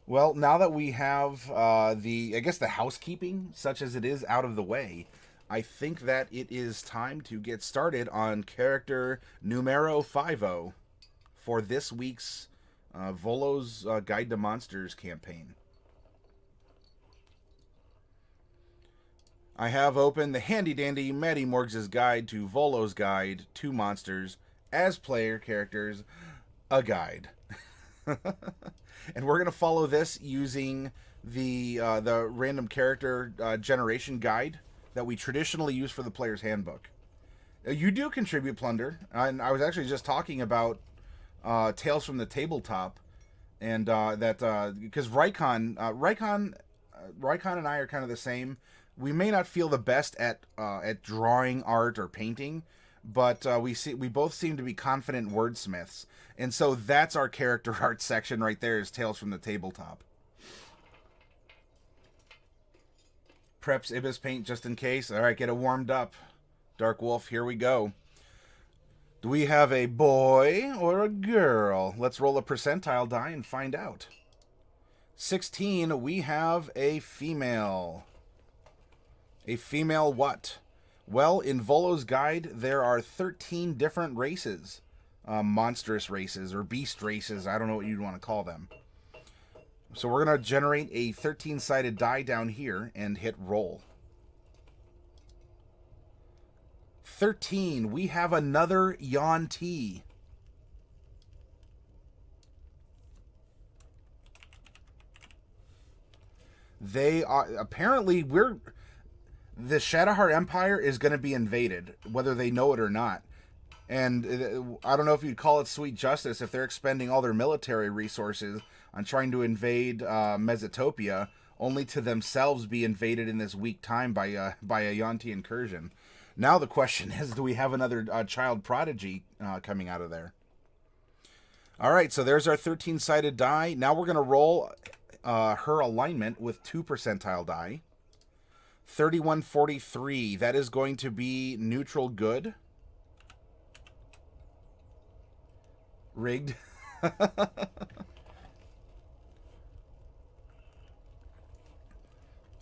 Well, now that we have I guess the housekeeping, such as it is, out of the way, I think that it is time to get started on character numero 50 for this week's Volo's Guide to Monsters campaign. I have opened the handy dandy Matty Morgs' guide to Volo's Guide to Monsters as player characters, a guide. And we're going to follow this using the random character generation guide that we traditionally use for the player's handbook. You do contribute plunder, and I was actually just talking about Tales from the Tabletop, and that because Rykon and I are kind of the same. We may not feel the best at drawing art or painting, but we both seem to be confident wordsmiths, and so that's our character art section right there. Is Tales from the Tabletop. Preps Ibis paint just in case. All right, get it warmed up. Dark Wolf, here we go. Do we have a boy or a girl? Let's roll a percentile die and find out. 16, we have a female. A female what? Well, in Volo's Guide, there are 13 different races. Monstrous races or beast races. I don't know what you'd want to call them. So we're going to generate a 13-sided die down here and hit roll. 13. We have another Yuan-ti. They are apparently the Shadowheart Empire is going to be invaded, whether they know it or not. And I don't know if you'd call it sweet justice if they're expending all their military resources on trying to invade Mesotopia, only to themselves be invaded in this weak time by a Yuan-ti incursion. Now the question is, do we have another child prodigy coming out of there? All right, so there's our 13-sided die. Now we're going to roll her alignment with 2 percentile die. 3143, that is going to be neutral good. Rigged.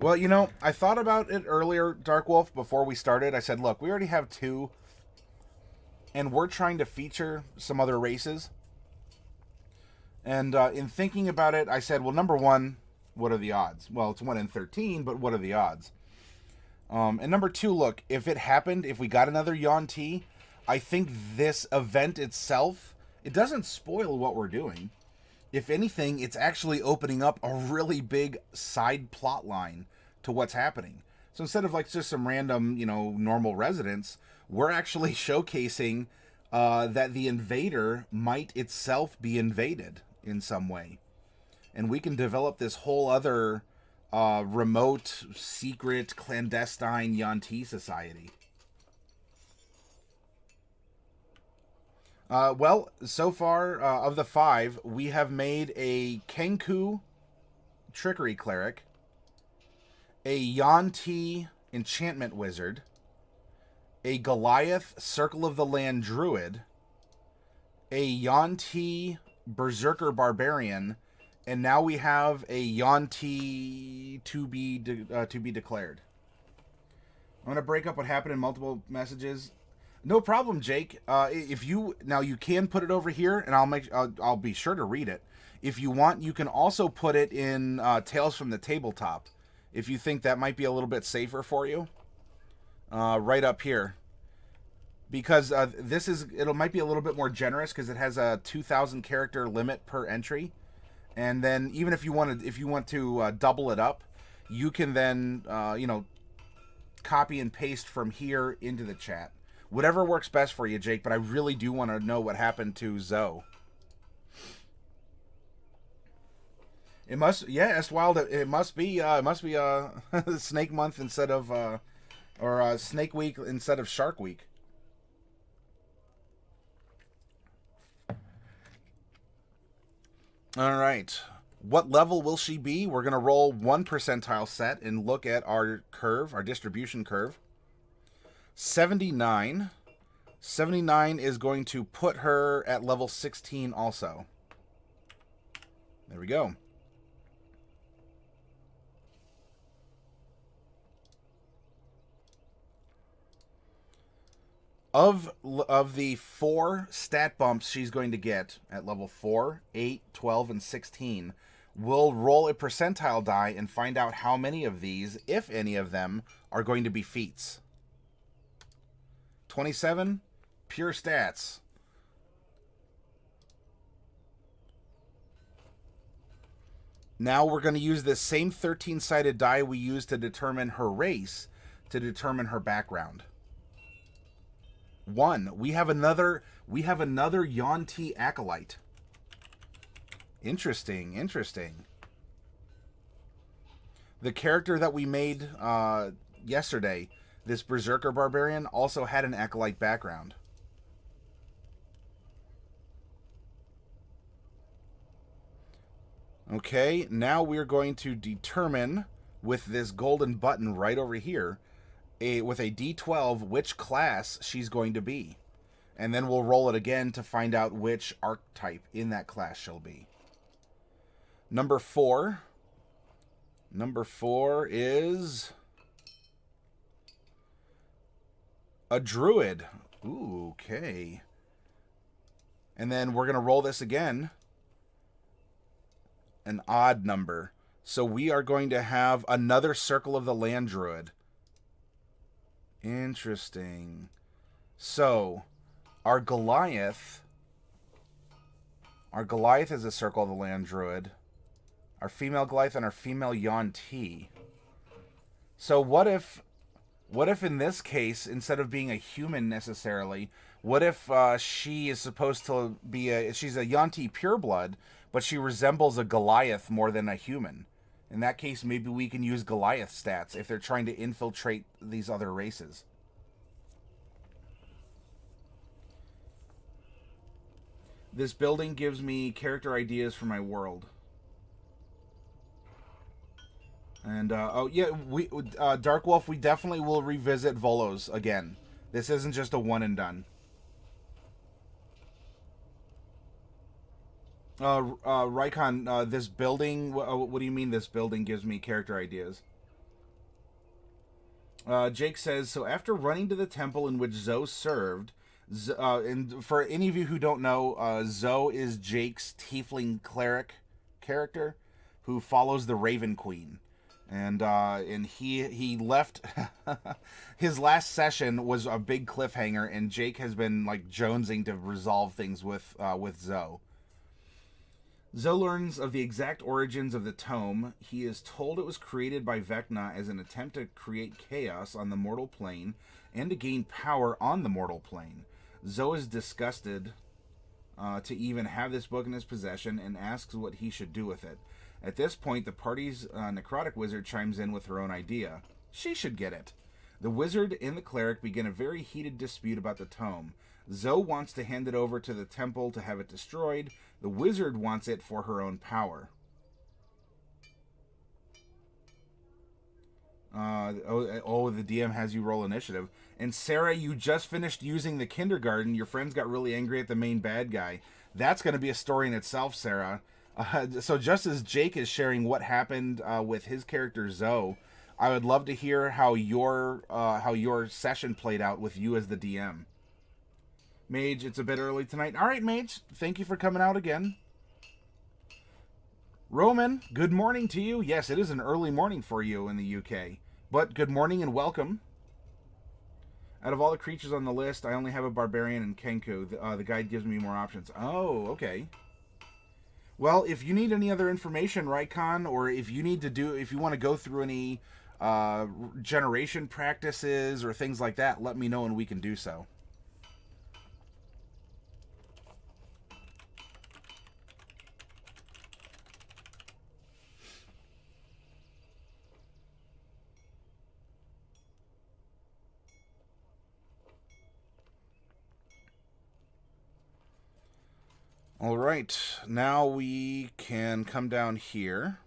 Well, you know, I thought about it earlier, Dark Wolf, before we started. I said, look, we already have 2, and we're trying to feature some other races. And in thinking about it, I said, well, number 1, what are the odds? Well, it's 1 in 13, but what are the odds? And number 2, look, if it happened, if we got another Yuan-ti, I think this event itself, it doesn't spoil what we're doing. If anything, it's actually opening up a really big side plot line to what's happening. So instead of like just some random, normal residents, we're actually showcasing that the invader might itself be invaded in some way. And we can develop this whole other remote, secret, clandestine Yuan-ti society. Well, so far, of the 5, we have made a Kenku Trickery Cleric, a Yuan-ti Enchantment Wizard, a Goliath Circle of the Land Druid, a Yuan-ti Berserker Barbarian, and now we have a Yuan-ti to be declared. I'm going to break up what happened in multiple messages. No problem, Jake. If you can put it over here, and I'll be sure to read it. If you want, you can also put it in Tales from the Tabletop, if you think that might be a little bit safer for you. Right up here, because it might be a little bit more generous because it has a 2,000 character limit per entry, and then even if you want to double it up, you can then copy and paste from here into the chat. Whatever works best for you, Jake, but I really do want to know what happened to Zoe. It must, yeah, Estwild, it must be Snake Month instead of, or Snake Week instead of Shark Week. All right. What level will she be? We're going to roll 1 percentile set and look at our curve, our distribution curve. 79. 79 is going to put her at level 16 also. There we go. Of the 4 stat bumps she's going to get at level 4, 8, 12, and 16, we'll roll a percentile die and find out how many of these, if any of them, are going to be feats. 27, pure stats. Now we're going to use this same 13-sided die we used to determine her race to determine her background. 1. We have another Yuan-ti Acolyte. Interesting, interesting. The character that we made yesterday, this Berserker Barbarian, also had an Acolyte background. Okay, now we're going to determine with this golden button right over here, with a D12, which class she's going to be. And then we'll roll it again to find out which archetype in that class she'll be. Number 4. Number 4 is a Druid. Ooh, okay. And then we're going to roll this again. An odd number. So we are going to have another Circle of the Land Druid. Interesting. So, our Goliath is a Circle of the Land Druid. Our female Goliath and our female Yuan-ti. So what if in this case, instead of being a human necessarily, what if she is supposed to be she's a Yuan-ti Pureblood, but she resembles a Goliath more than a human? In that case, maybe we can use Goliath stats if they're trying to infiltrate these other races. This building gives me character ideas for my world. And, oh, yeah, Dark Wolf, we definitely will revisit Volos again. This isn't just a one and done. Raikon, this building, what do you mean this building gives me character ideas? Jake says, so after running to the temple in which Zoe served, and for any of you who don't know, Zoe is Jake's tiefling cleric character who follows the Raven Queen. And he left. His last session was a big cliffhanger, and Jake has been like jonesing to resolve things with Zoe. Zoe learns of the exact origins of the tome. He is told it was created by Vecna as an attempt to create chaos on the mortal plane and to gain power on the mortal plane. Zoe is disgusted to even have this book in his possession and asks what he should do with it. At this point, the party's necrotic wizard chimes in with her own idea. She should get it. The wizard and the cleric begin a very heated dispute about the tome. Zoe wants to hand it over to the temple to have it destroyed. The wizard wants it for her own power. The DM has you roll initiative. And Sarah, you just finished using the kindergarten. Your friends got really angry at the main bad guy. That's going to be a story in itself, Sarah. So just as Jake is sharing what happened with his character Zoe, I would love to hear how your session played out with you as the DM. Mage, it's a bit early tonight. All right, Mage, thank you for coming out again. Roman, good morning to you. Yes, it is an early morning for you in the UK, but good morning and welcome. Out of all the creatures on the list, I only have a barbarian and Kenku. The guide gives me more options. Oh, okay. Well, if you need any other information, Raikon, or if you want to go through any generation practices or things like that, let me know and we can do so. All right, now we can come down here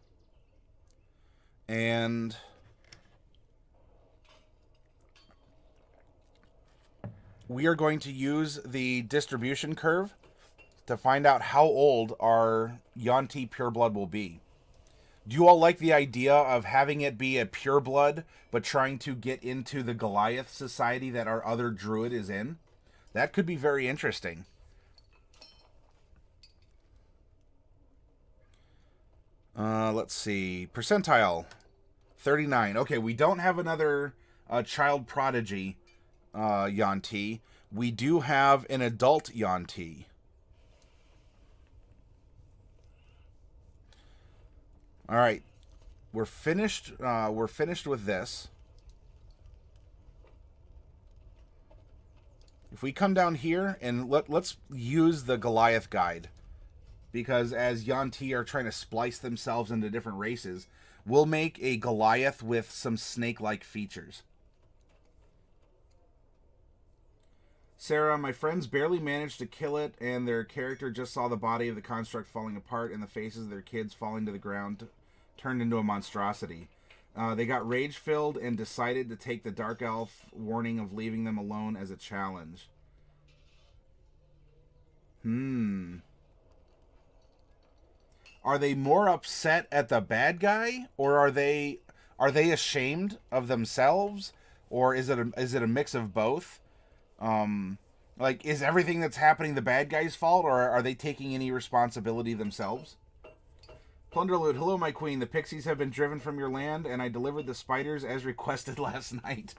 and we are going to use the distribution curve to find out how old our Yuan-ti Pureblood will be. Do you all like the idea of having it be a Pureblood, but trying to get into the Goliath society that our other Druid is in? That could be very interesting. Let's see. Percentile 39. Okay, we don't have another child prodigy Yuan-ti. We do have an adult Yuan-ti. All right. We're finished with this. If we come down here and let's use the Goliath guide, because as Yuan-ti are trying to splice themselves into different races, we'll make a Goliath with some snake-like features. Sarah, my friends barely managed to kill it, and their character just saw the body of the construct falling apart and the faces of their kids falling to the ground, turned into a monstrosity. They got rage-filled and decided to take the Dark Elf warning of leaving them alone as a challenge. Are they more upset at the bad guy, or are they ashamed of themselves, or is it a mix of both? Like, is everything that's happening the bad guy's fault, or are they taking any responsibility themselves? Plunderloot, hello, my queen. The pixies have been driven from your land, and I delivered the spiders as requested last night.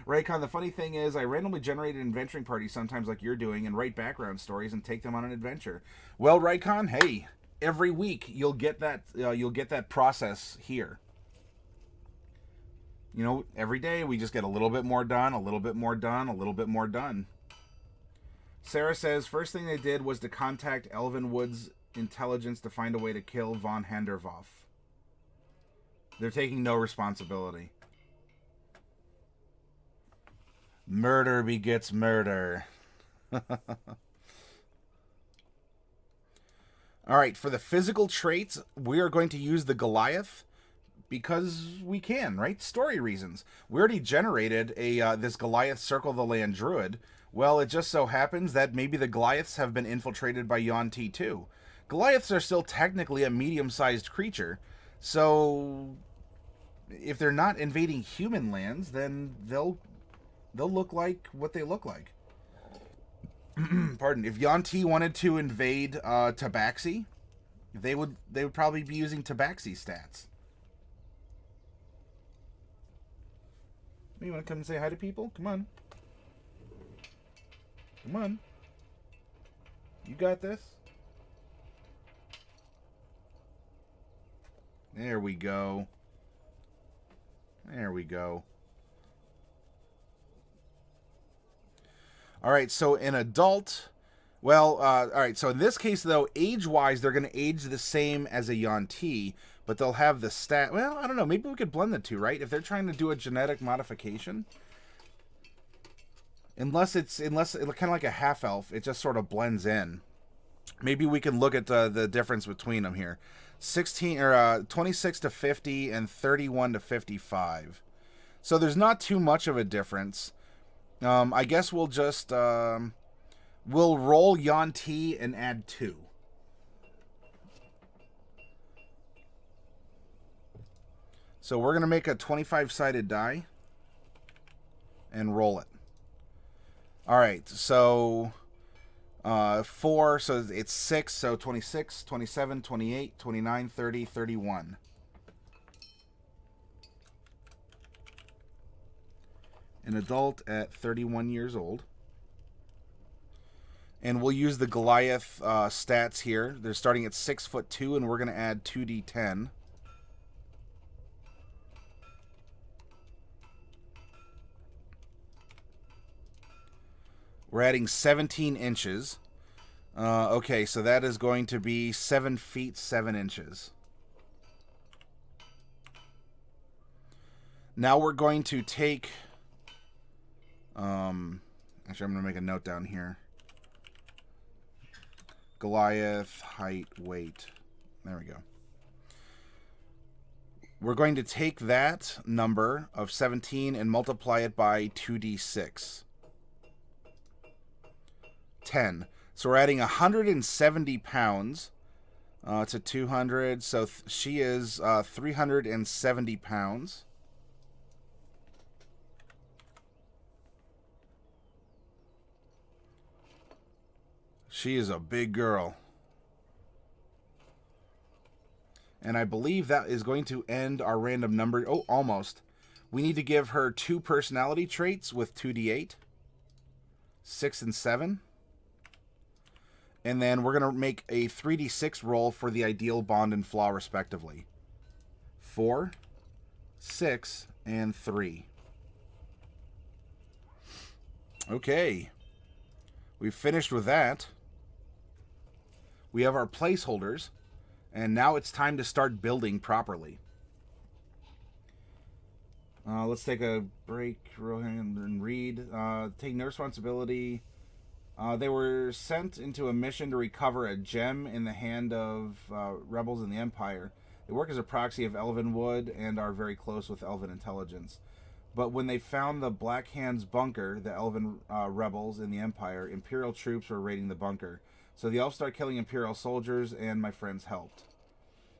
Raycon, the funny thing is, I randomly generated adventuring parties sometimes like you're doing, and write background stories and take them on an adventure. Well, Raycon, hey, every week you'll get that process here. You know, every day we just get a little bit more done, a little bit more done, a little bit more done. Sarah says, first thing they did was to contact Elvenwood's intelligence to find a way to kill von Handervoff. They're taking no responsibility. Murder begets murder. Alright, for the physical traits, we are going to use the Goliath because we can, right? Story reasons. We already generated this Goliath Circle the Land Druid. Well, it just so happens that maybe the Goliaths have been infiltrated by Yuan-ti too. Goliaths are still technically a medium-sized creature, so if they're not invading human lands, then they'll look like what they look like. Pardon. If Yuan-ti wanted to invade Tabaxi, they would probably be using Tabaxi stats. You want to come and say hi to people? Come on. Come on. You got this. There we go. There we go. All right, so an adult... Well, all right, so in this case, though, age-wise, they're going to age the same as a Yuan-ti, but they'll have the stat... Well, I don't know. Maybe we could blend the two, right? If they're trying to do a genetic modification. Unless it's kind of like a half-elf, it just sort of blends in. Maybe we can look at the difference between them here. 26 to 50 and 31 to 55. So there's not too much of a difference. I guess we'll just... we'll roll Yuan-ti and add 2. So we're going to make a 25-sided die and roll it. All right, so 4, so it's 6, so 26, 27, 28, 29, 30, 31. An adult at 31 years old. And we'll use the Goliath stats here. They're starting at 6'2", and we're going to add 2d10. We're adding 17 inches. Okay, so that is going to be 7 feet 7 inches. Now we're going to take... actually, I'm going to make a note down here. Goliath, height, weight. There we go. We're going to take that number of 17 and multiply it by 2d6. 10. So we're adding 170 pounds to 200. So she is 370 pounds. She is a big girl. And I believe that is going to end our random number. Oh, almost. We need to give her 2 personality traits with 2d8. 6 and 7. And then we're going to make a 3d6 roll for the ideal, bond, and flaw, respectively. 4, 6, and 3. Okay. We've finished with that. We have our placeholders. And now it's time to start building properly. Let's take a break and read. Take no responsibility. They were sent into a mission to recover a gem in the hand of rebels in the Empire. They work as a proxy of Elven Wood and are very close with Elven intelligence. But when they found the Black Hands bunker, the Elven rebels in the Empire, Imperial troops were raiding the bunker. So the elves start killing Imperial soldiers, and my friends helped.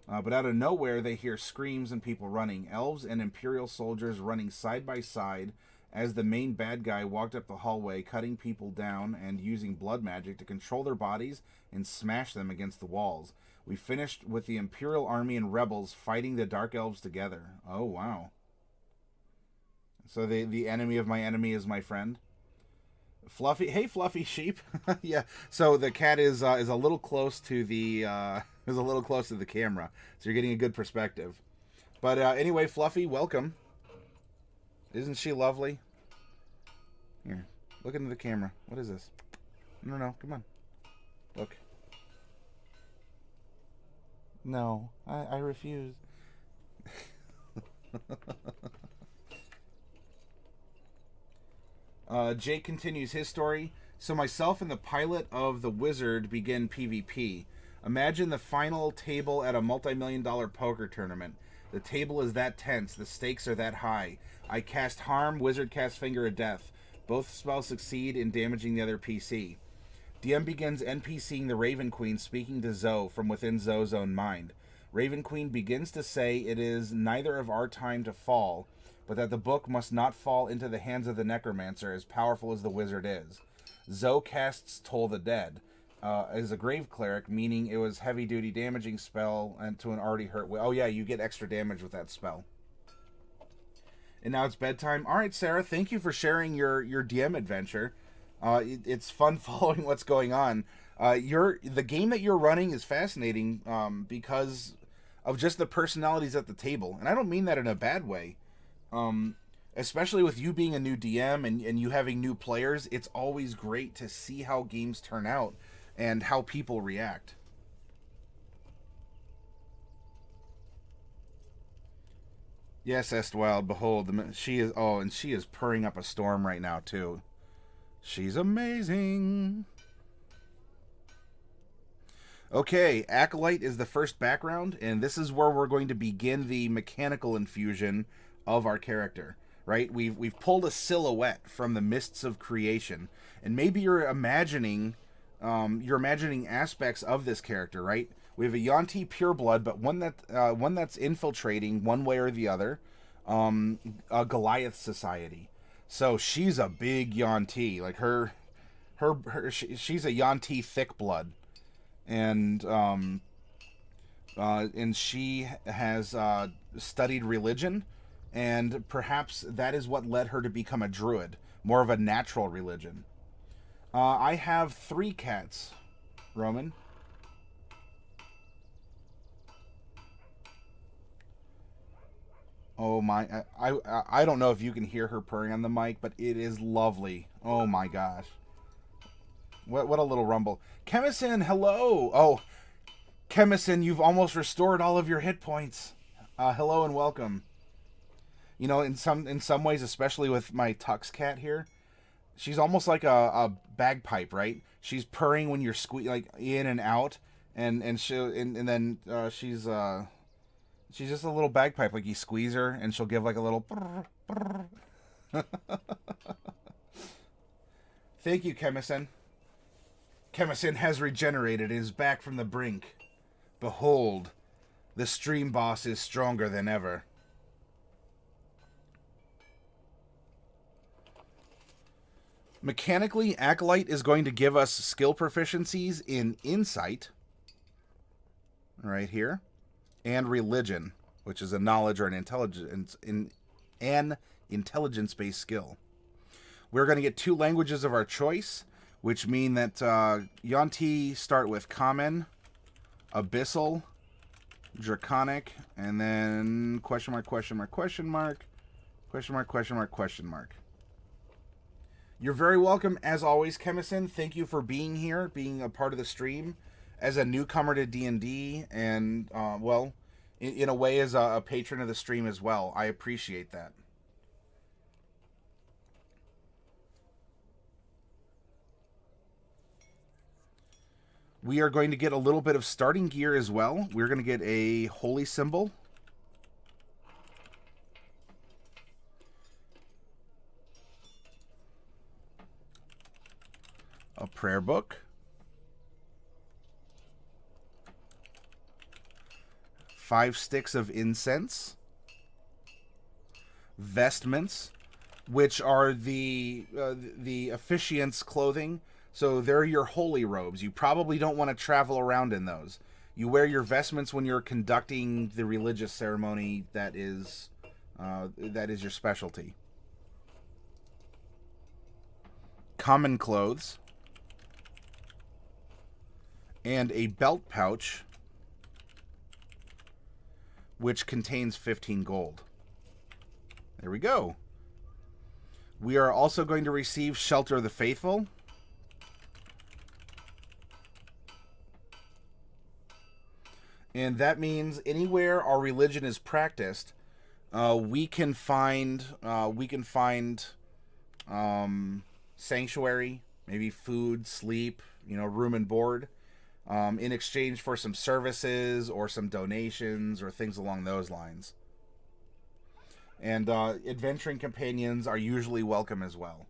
But out of nowhere, they hear screams and people running. Elves and Imperial soldiers running side by side as the main bad guy walked up the hallway, cutting people down and using blood magic to control their bodies and smash them against the walls. We finished with the Imperial army and rebels fighting the Dark Elves together. Oh, wow. So the enemy of my enemy is my friend. Fluffy, hey Fluffy sheep. Yeah. So the cat is a little close to the is a little close to the camera, so you're getting a good perspective. But anyway, Fluffy, welcome. Isn't she lovely? Here, look into the camera. What is this? No, come on. Look. No, I refuse. Jake continues his story. So myself and the pilot of the Wizard begin PvP. Imagine the final table at a multi-million-dollar poker tournament. The table is that tense. The stakes are that high. I cast Harm, Wizard casts Finger of Death. Both spells succeed in damaging the other PC. DM begins NPCing the Raven Queen speaking to Zoe from within Zoe's own mind. Raven Queen begins to say it is neither of our time to fall, but that the book must not fall into the hands of the necromancer, as powerful as the wizard is. Zoe casts Toll the Dead as a grave cleric, meaning it was heavy-duty damaging spell and to an already hurt... Oh yeah, you get extra damage with that spell. And now it's bedtime. All right, Sarah, thank you for sharing your DM adventure. It's fun following what's going on. The game that you're running is fascinating because of just the personalities at the table. And I don't mean that in a bad way. Especially with you being a new DM and you having new players, it's always great to see how games turn out and how people react. Yes, Estwild, behold, she is... Oh, and she is purring up a storm right now, too. She's amazing. Okay, Acolyte is the first background, and this is where we're going to begin the mechanical infusion of our character, right? We've pulled a silhouette from the mists of creation, and maybe you're imagining aspects of this character, right? We have a Yuan-ti Pureblood, but one that's infiltrating one way or the other, a Goliath society. So she's a big Yuan-ti, like she's a Yuan-ti thick blood, and she has studied religion, and perhaps that is what led her to become a druid, more of a natural religion. I have 3 cats, Roman. Oh my, I don't know if you can hear her purring on the mic, but it is lovely. Oh my gosh. What a little rumble. Chemison, hello. Oh, Chemison, you've almost restored all of your hit points. Hello and welcome. You know, in some ways, especially with my Tux cat here, she's almost like a bagpipe, right? She's purring when you're like in and out, and then she's just a little bagpipe, like you squeeze her and she'll give like a little Thank you, Chemison. Chemison has regenerated and is back from the brink. Behold, the stream boss is stronger than ever. Mechanically, Acolyte is going to give us skill proficiencies in Insight, right here, and Religion, which is a knowledge or an intelligence-based skill. We're going to get 2 languages of our choice, which mean that Yuan-ti start with Common, Abyssal, Draconic, and then question mark, question mark, question mark, question mark, question mark, question mark. You're very welcome, as always, Chemison. Thank you for being here, being a part of the stream, as a newcomer to D&D, and, well, in a way, as a patron of the stream as well. I appreciate that. We are going to get a little bit of starting gear as well. We're going to get a holy symbol. A prayer book. 5 sticks of incense. Vestments, which are the officiant's clothing. So they're your holy robes. You probably don't want to travel around in those. You wear your vestments when you're conducting the religious ceremony that is your specialty. Common clothes. And a belt pouch, which contains 15 gold. There we go. We are also going to receive Shelter of the Faithful. And that means anywhere our religion is practiced, we can find sanctuary, maybe food, sleep, room and board, in exchange for some services or some donations or things along those lines. And adventuring companions are usually welcome as well.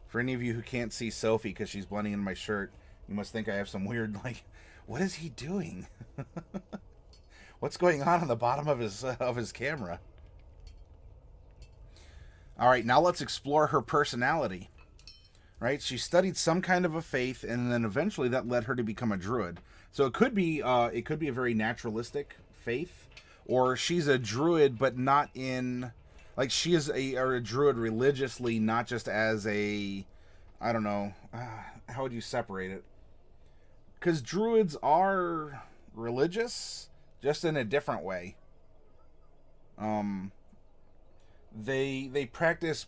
For any of you who can't see Sophie because she's blending in my shirt, you must think I have some weird, what is he doing? What's going on the bottom of his camera? All right, now let's explore her personality. Right? She studied some kind of a faith, and then eventually that led her to become a druid. So it could be a very naturalistic faith, or she's a druid, but not in... she is a druid religiously, not just as a, I don't know, how would you separate it? Because druids are religious, just in a different way. They practice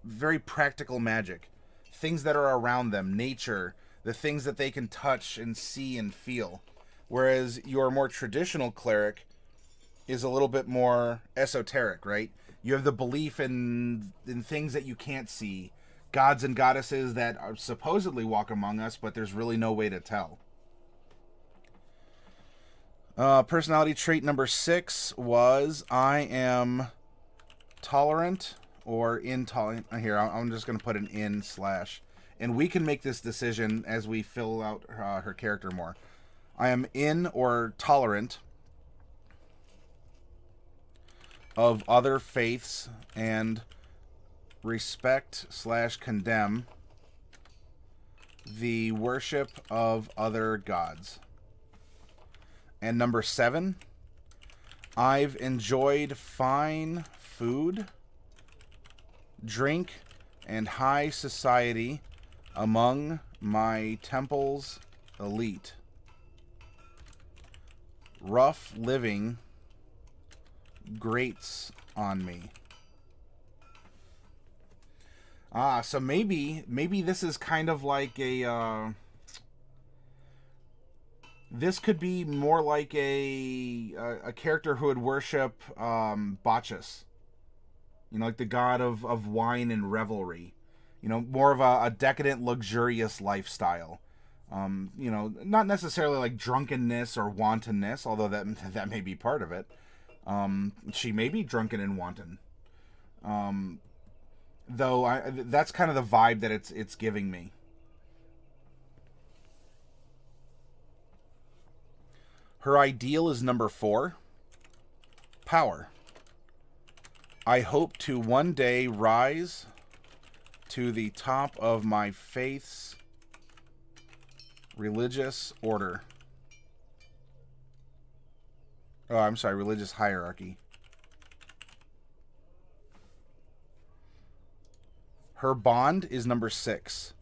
very practical magic, things that are around them, nature, the things that they can touch and see and feel. Whereas your more traditional cleric is a little bit more esoteric, right? You have the belief in things that you can't see, gods and goddesses that are supposedly walk among us, but there's really no way to tell. Personality trait number 6 was I am tolerant or intolerant. Here, I'm just going to put an in /, and we can make this decision as we fill out her character more. I am in or tolerant of other faiths and respect / condemn the worship of other gods. And number 7, I've enjoyed fine food, drink, and high society among my temple's elite. Rough living grates on me. So maybe this is kind of like a this could be more like a character who would worship Bacchus, like the god of wine and revelry, more of a decadent, luxurious lifestyle. Not necessarily like drunkenness or wantonness, although that may be part of it. She may be drunken and wanton. Though that's kind of the vibe that it's giving me. Her ideal is number 4. Power. I hope to one day rise to the top of my faith's religious order. Oh, I'm sorry, religious hierarchy. Her bond is number 6.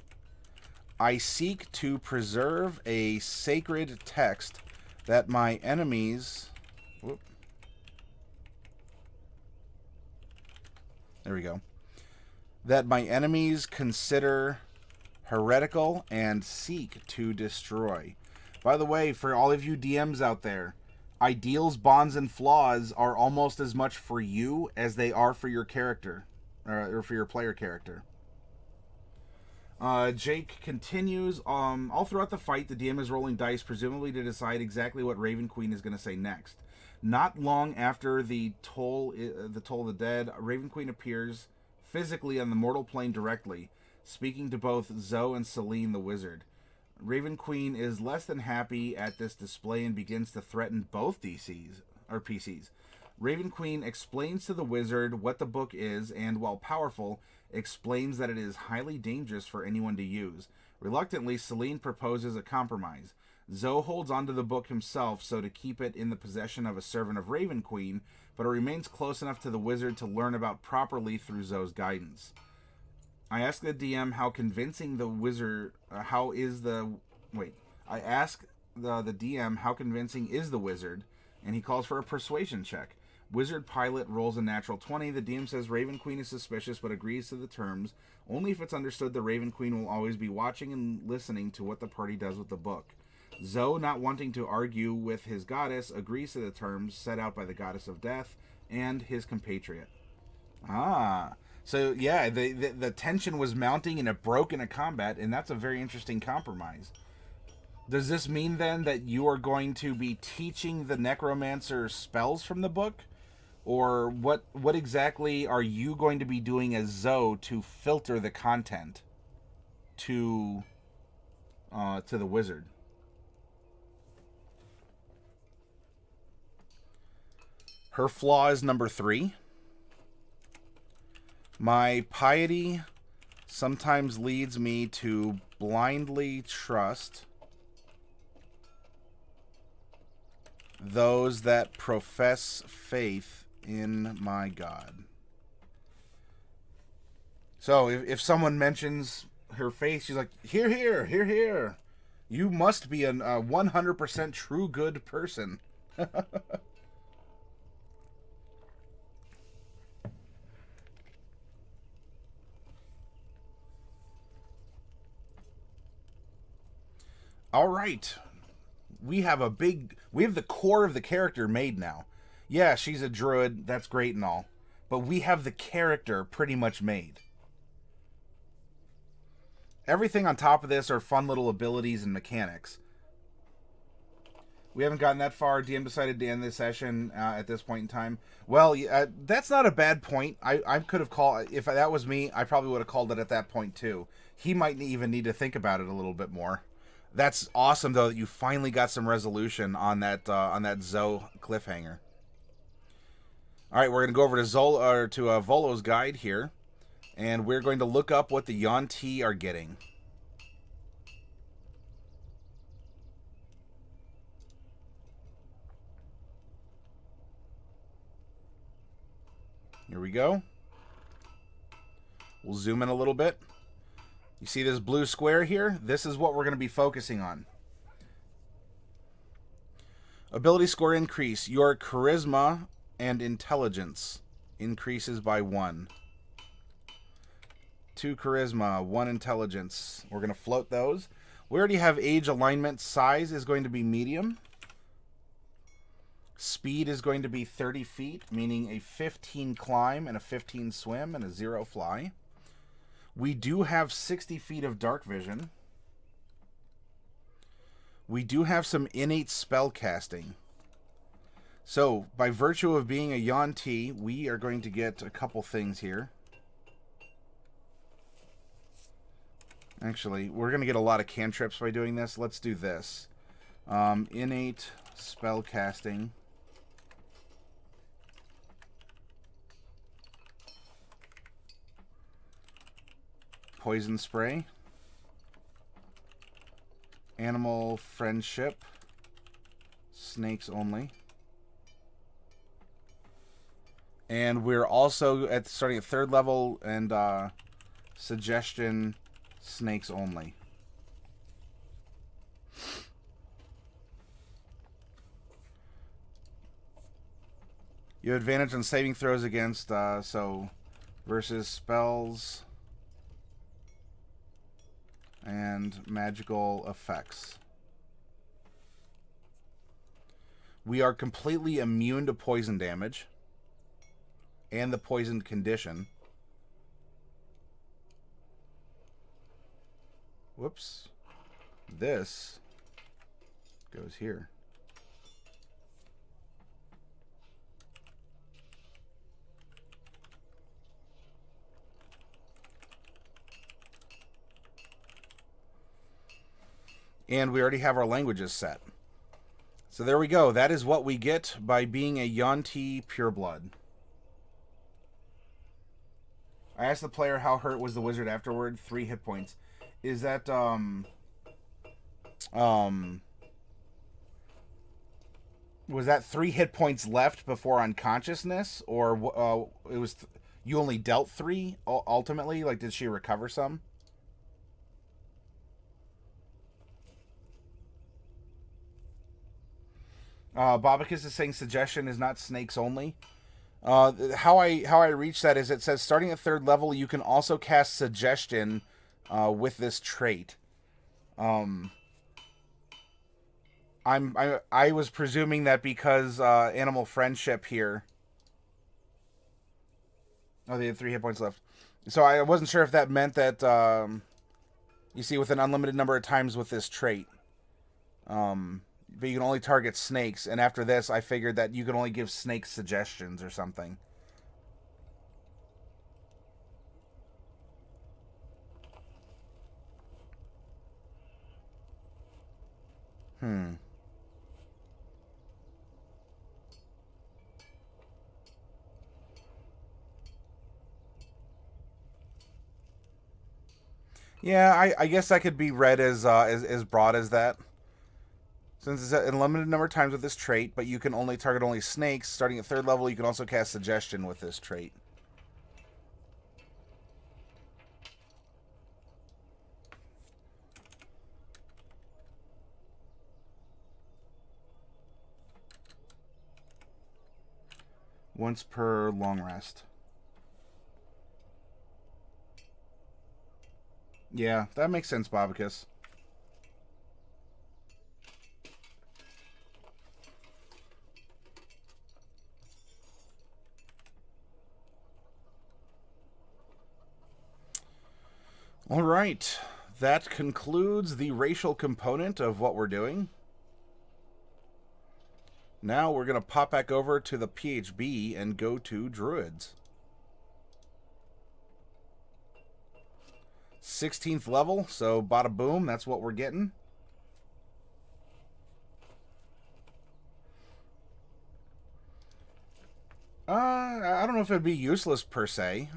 I seek to preserve a sacred text that my enemies... Whoop. There we go. That my enemies consider heretical and seek to destroy. By the way, for all of you DMs out there, ideals, bonds, and flaws are almost as much for you as they are for your character, or for your player character. Jake continues. All throughout the fight, the DM is rolling dice, presumably to decide exactly what Raven Queen is going to say next. Not long after the Toll of the Dead, Raven Queen appears physically on the mortal plane directly, speaking to both Zoe and Celine the Wizard. Raven Queen is less than happy at this display and begins to threaten both PCs. Raven Queen explains to the Wizard what the book is, and while powerful, explains that it is highly dangerous for anyone to use. Reluctantly, Celine proposes a compromise. Zoe holds onto the book himself so to keep it in the possession of a servant of Raven Queen, but it remains close enough to the Wizard to learn about properly through Zoe's guidance. I ask the DM how convincing the Wizard... I ask the DM how convincing is the Wizard, and he calls for a persuasion check. Wizard Pilot rolls a natural 20. The DM says Raven Queen is suspicious but agrees to the terms, only if it's understood the Raven Queen will always be watching and listening to what the party does with the book. Zoe, not wanting to argue with his goddess, agrees to the terms set out by the goddess of death and his compatriot. So yeah, the tension was mounting and it broke in a combat, and that's a very interesting compromise. Does this mean then that you are going to be teaching the necromancer spells from the book? Or what exactly are you going to be doing as Zoe to filter the content to the Wizard? Her flaw is number 3. My piety sometimes leads me to blindly trust those that profess faith in my God. So if someone mentions her faith, she's like, here, here, here, here. You must be a 100% true good person. All right. We have the core of the character made now. Yeah, she's a druid. That's great and all. But we have the character pretty much made. Everything on top of this are fun little abilities and mechanics. We haven't gotten that far. DM decided to end this session at this point in time. Well, that's not a bad point. I could have called... If that was me, I probably would have called it at that point too. He might even need to think about it a little bit more. That's awesome, though, that you finally got some resolution on that Zoe cliffhanger. All right, we're going to go over to Volo's guide here, and we're going to look up what the Yuan-ti are getting. Here we go. We'll zoom in a little bit. You see this blue square here? This is what we're going to be focusing on. Ability score increase. Your charisma and intelligence increases by 1. 2 charisma, 1 intelligence. We're going to float those. We already have age alignment. Size is going to be medium. Speed is going to be 30 feet, meaning a 15 climb and a 15 swim and a 0 fly. We do have 60 feet of dark vision. We do have some innate spell casting. So, by virtue of being a Yuan-ti, we are going to get a couple things here. Actually, we're going to get a lot of cantrips by doing this. Let's do this. Innate spell casting. Poison spray. Animal friendship. Snakes only. And we're also starting at 3rd level and suggestion snakes only. You have advantage on saving throws against versus spells and magical effects. We are completely immune to poison damage and the poisoned condition. Whoops. This goes here. And we already have our languages set. So there we go. That is what we get by being a Yuan-ti Pureblood. I asked the player how hurt was the wizard afterward. 3 hit points. Is that was that 3 hit points left before unconsciousness, or it was you only dealt 3 ultimately? Like, did she recover some? Bobicus is saying suggestion is not snakes only. How I reach that is it says starting at 3rd level you can also cast suggestion with this trait. I was presuming that because animal friendship here. Oh, they had 3 hit points left. So I wasn't sure if that meant that you see with an unlimited number of times with this trait. But you can only target snakes, and after this, I figured that you can only give snakes suggestions or something. Yeah, I guess that could be read as broad as that. Since it's a limited number of times with this trait, but you can only target only snakes, starting at 3rd level, you can also cast suggestion with this trait. Once per long rest. Yeah, that makes sense, Bobicus. All right, that concludes the racial component of what we're doing. Now we're going to pop back over to the PHB and go to Druids. 16th level, so bada boom, that's what we're getting. I don't know if it'd be useless per se.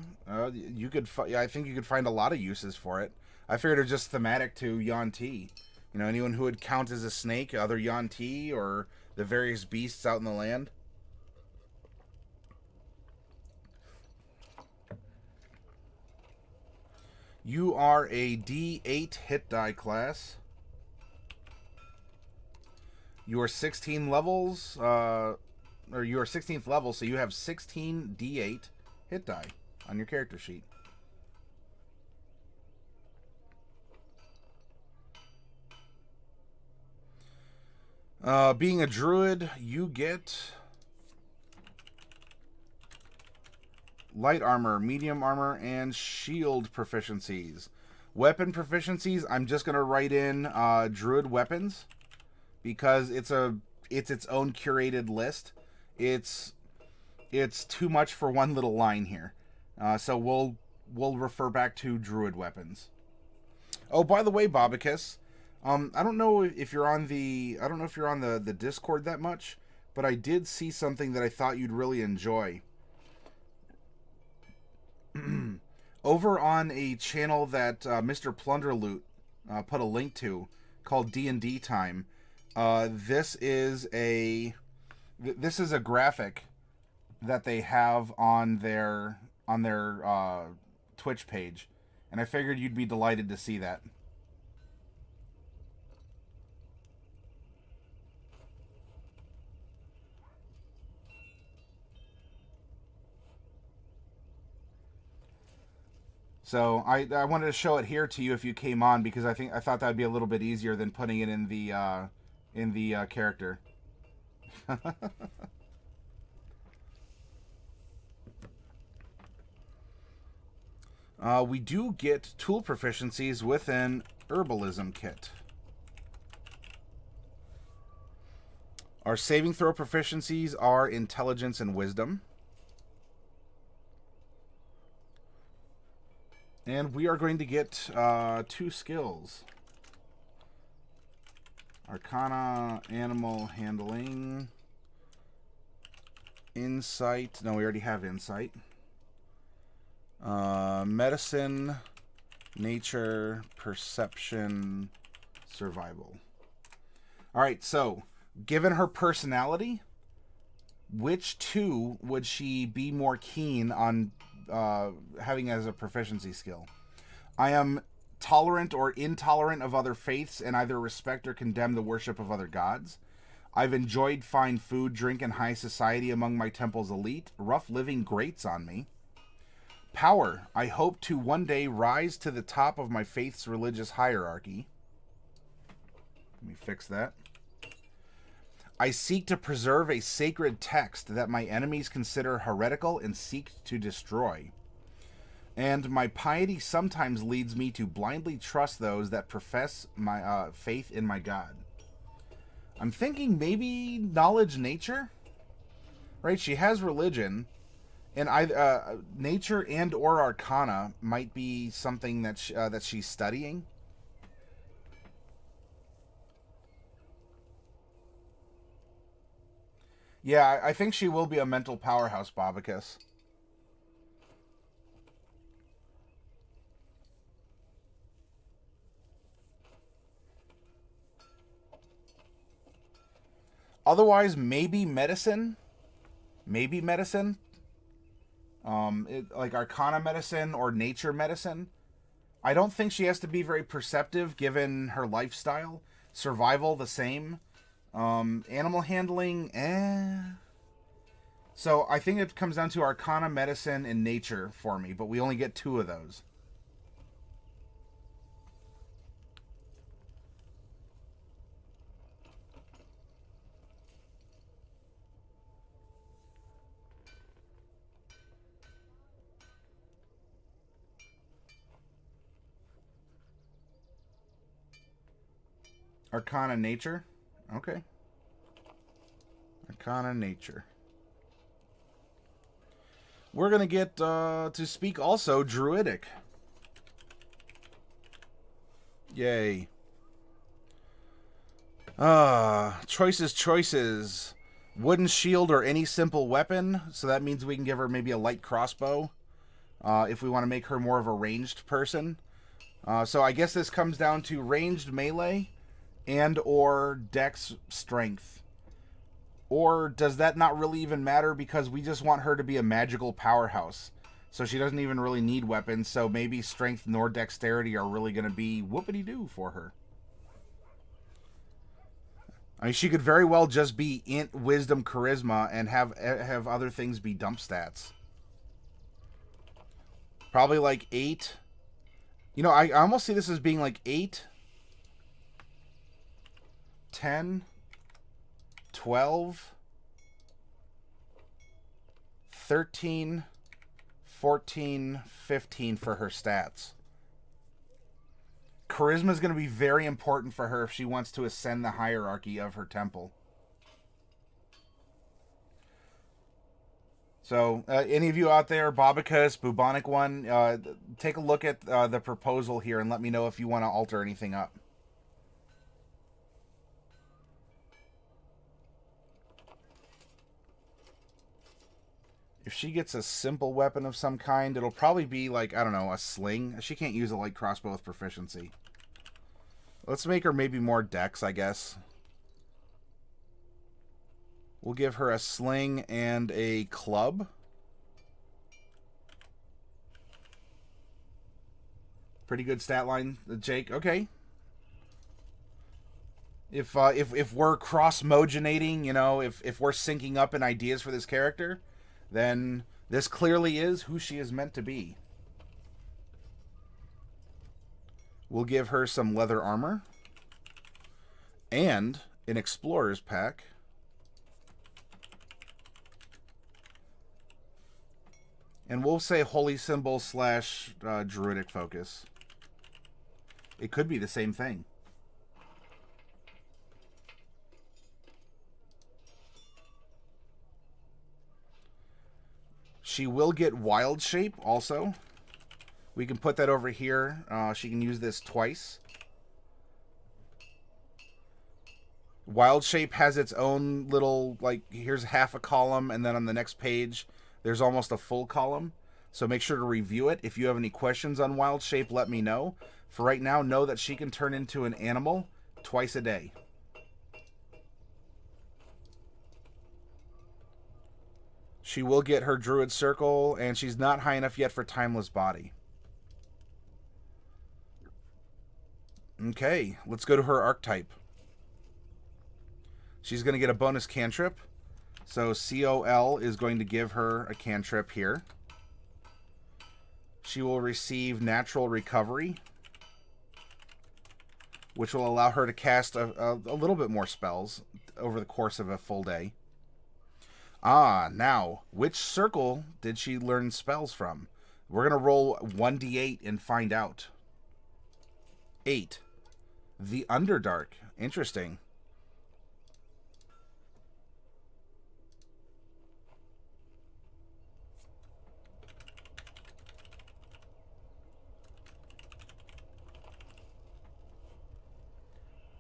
You could, I think you could find a lot of uses for it. I figured it was just thematic to Yuan-ti. You know, anyone who would count as a snake, other Yuan-ti, or the various beasts out in the land. You are a D8 hit die class. You are 16 levels, or you are 16th level, so you have 16 D8 hit die on your character sheet. Being a druid, you get light armor, medium armor, and shield proficiencies. Weapon proficiencies, I'm just going to write in druid weapons because it's its own curated list. It's too much for one little line here. So we'll refer back to druid weapons. Oh, by the way, Bobicus, I don't know if you're on the the Discord that much, but I did see something that I thought you'd really enjoy. Over on a channel that Mr. Plunderloot put a link to called D&D Time. This is a graphic that they have on their Twitch page, and I figured you'd be delighted to see that. So I wanted to show it here to you if you came on, because I thought that would be a little bit easier than putting it in the character. We do get tool proficiencies with an herbalism kit. Our saving throw proficiencies are intelligence and wisdom. And we are going to get 2 skills. Arcana, animal handling, insight. No, we already have insight. Medicine, nature, perception, survival. All right, so given her personality, which 2 would she be more keen on having as a proficiency skill? I am tolerant or intolerant of other faiths, and either respect or condemn the worship of other gods. I've enjoyed fine food, drink, and high society among my temple's elite. Rough living grates on me. Power. I hope to one day rise to the top of my faith's religious hierarchy. Let me fix that. I seek to preserve a sacred text that my enemies consider heretical and seek to destroy. And my piety sometimes leads me to blindly trust those that profess my faith in my God. I'm thinking maybe knowledge nature? Right, she has religion, and nature and or arcana might be something that that she's studying. Yeah, I think she will be a mental powerhouse, Bobicus. Otherwise, maybe medicine. Maybe medicine. Like arcana medicine or nature medicine. I don't think she has to be very perceptive given her lifestyle. Survival, the same. Animal handling, So I think it comes down to arcana, medicine, and nature for me, but we only get 2 of those. Arcana nature. Okay. Arcana nature. We're going to get to speak also druidic. Yay. Choices. Wooden shield or any simple weapon. So that means we can give her maybe a light crossbow. If we want to make her more of a ranged person. So I guess this comes down to ranged melee and or dex strength. Or does that not really even matter because we just want her to be a magical powerhouse? So she doesn't even really need weapons, so maybe strength nor dexterity are really going to be whoopity-doo for her. I mean, she could very well just be int, wisdom, charisma, and have other things be dump stats. Probably like 8. You know, I almost see this as being like 8, 10, 12, 13, 14, 15 for her stats. Charisma is going to be very important for her if she wants to ascend the hierarchy of her temple. So, any of you out there, Bobicus, Bubonic One, take a look at the proposal here and let me know if you want to alter anything up. If she gets a simple weapon of some kind, it'll probably be like, I don't know, a sling. She can't use a light crossbow with proficiency. Let's make her maybe more dex, I guess. We'll give her a sling and a club. Pretty good stat line, Jake. Okay. If we're cross-moginating, you know, if we're syncing up in ideas for this character, then this clearly is who she is meant to be. We'll give her some leather armor and an explorer's pack. And we'll say holy symbol / druidic focus. It could be the same thing. She will get wild shape also. We can put that over here. She can use this twice. Wild shape has its own little, like, here's half a column, and then on the next page, there's almost a full column. So make sure to review it. If you have any questions on wild shape, let me know. For right now, know that she can turn into an animal twice a day. She will get her Druid Circle, and she's not high enough yet for Timeless Body. Okay, let's go to her Archetype. She's going to get a bonus cantrip. So COL is going to give her a cantrip here. She will receive Natural Recovery, which will allow her to cast a little bit more spells over the course of a full day. Ah, now, which circle did she learn spells from? We're going to roll 1d8 and find out. 8. The Underdark. Interesting.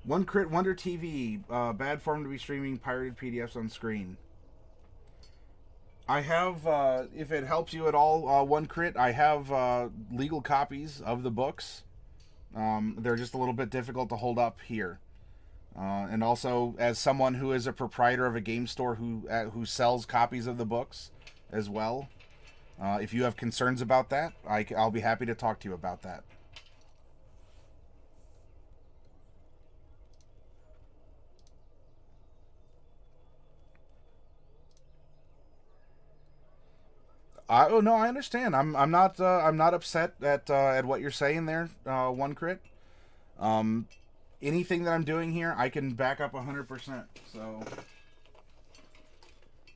One Crit Wonder TV. Bad form to be streaming pirated PDFs on screen. I have, if it helps you at all, One Crit, I have legal copies of the books. They're just a little bit difficult to hold up here. And also, as someone who is a proprietor of a game store who sells copies of the books as well, if you have concerns about that, I'll be happy to talk to you about that. Oh no, I understand. I'm not upset at what you're saying there, One Crit. Anything that I'm doing here, I can back up 100%. So,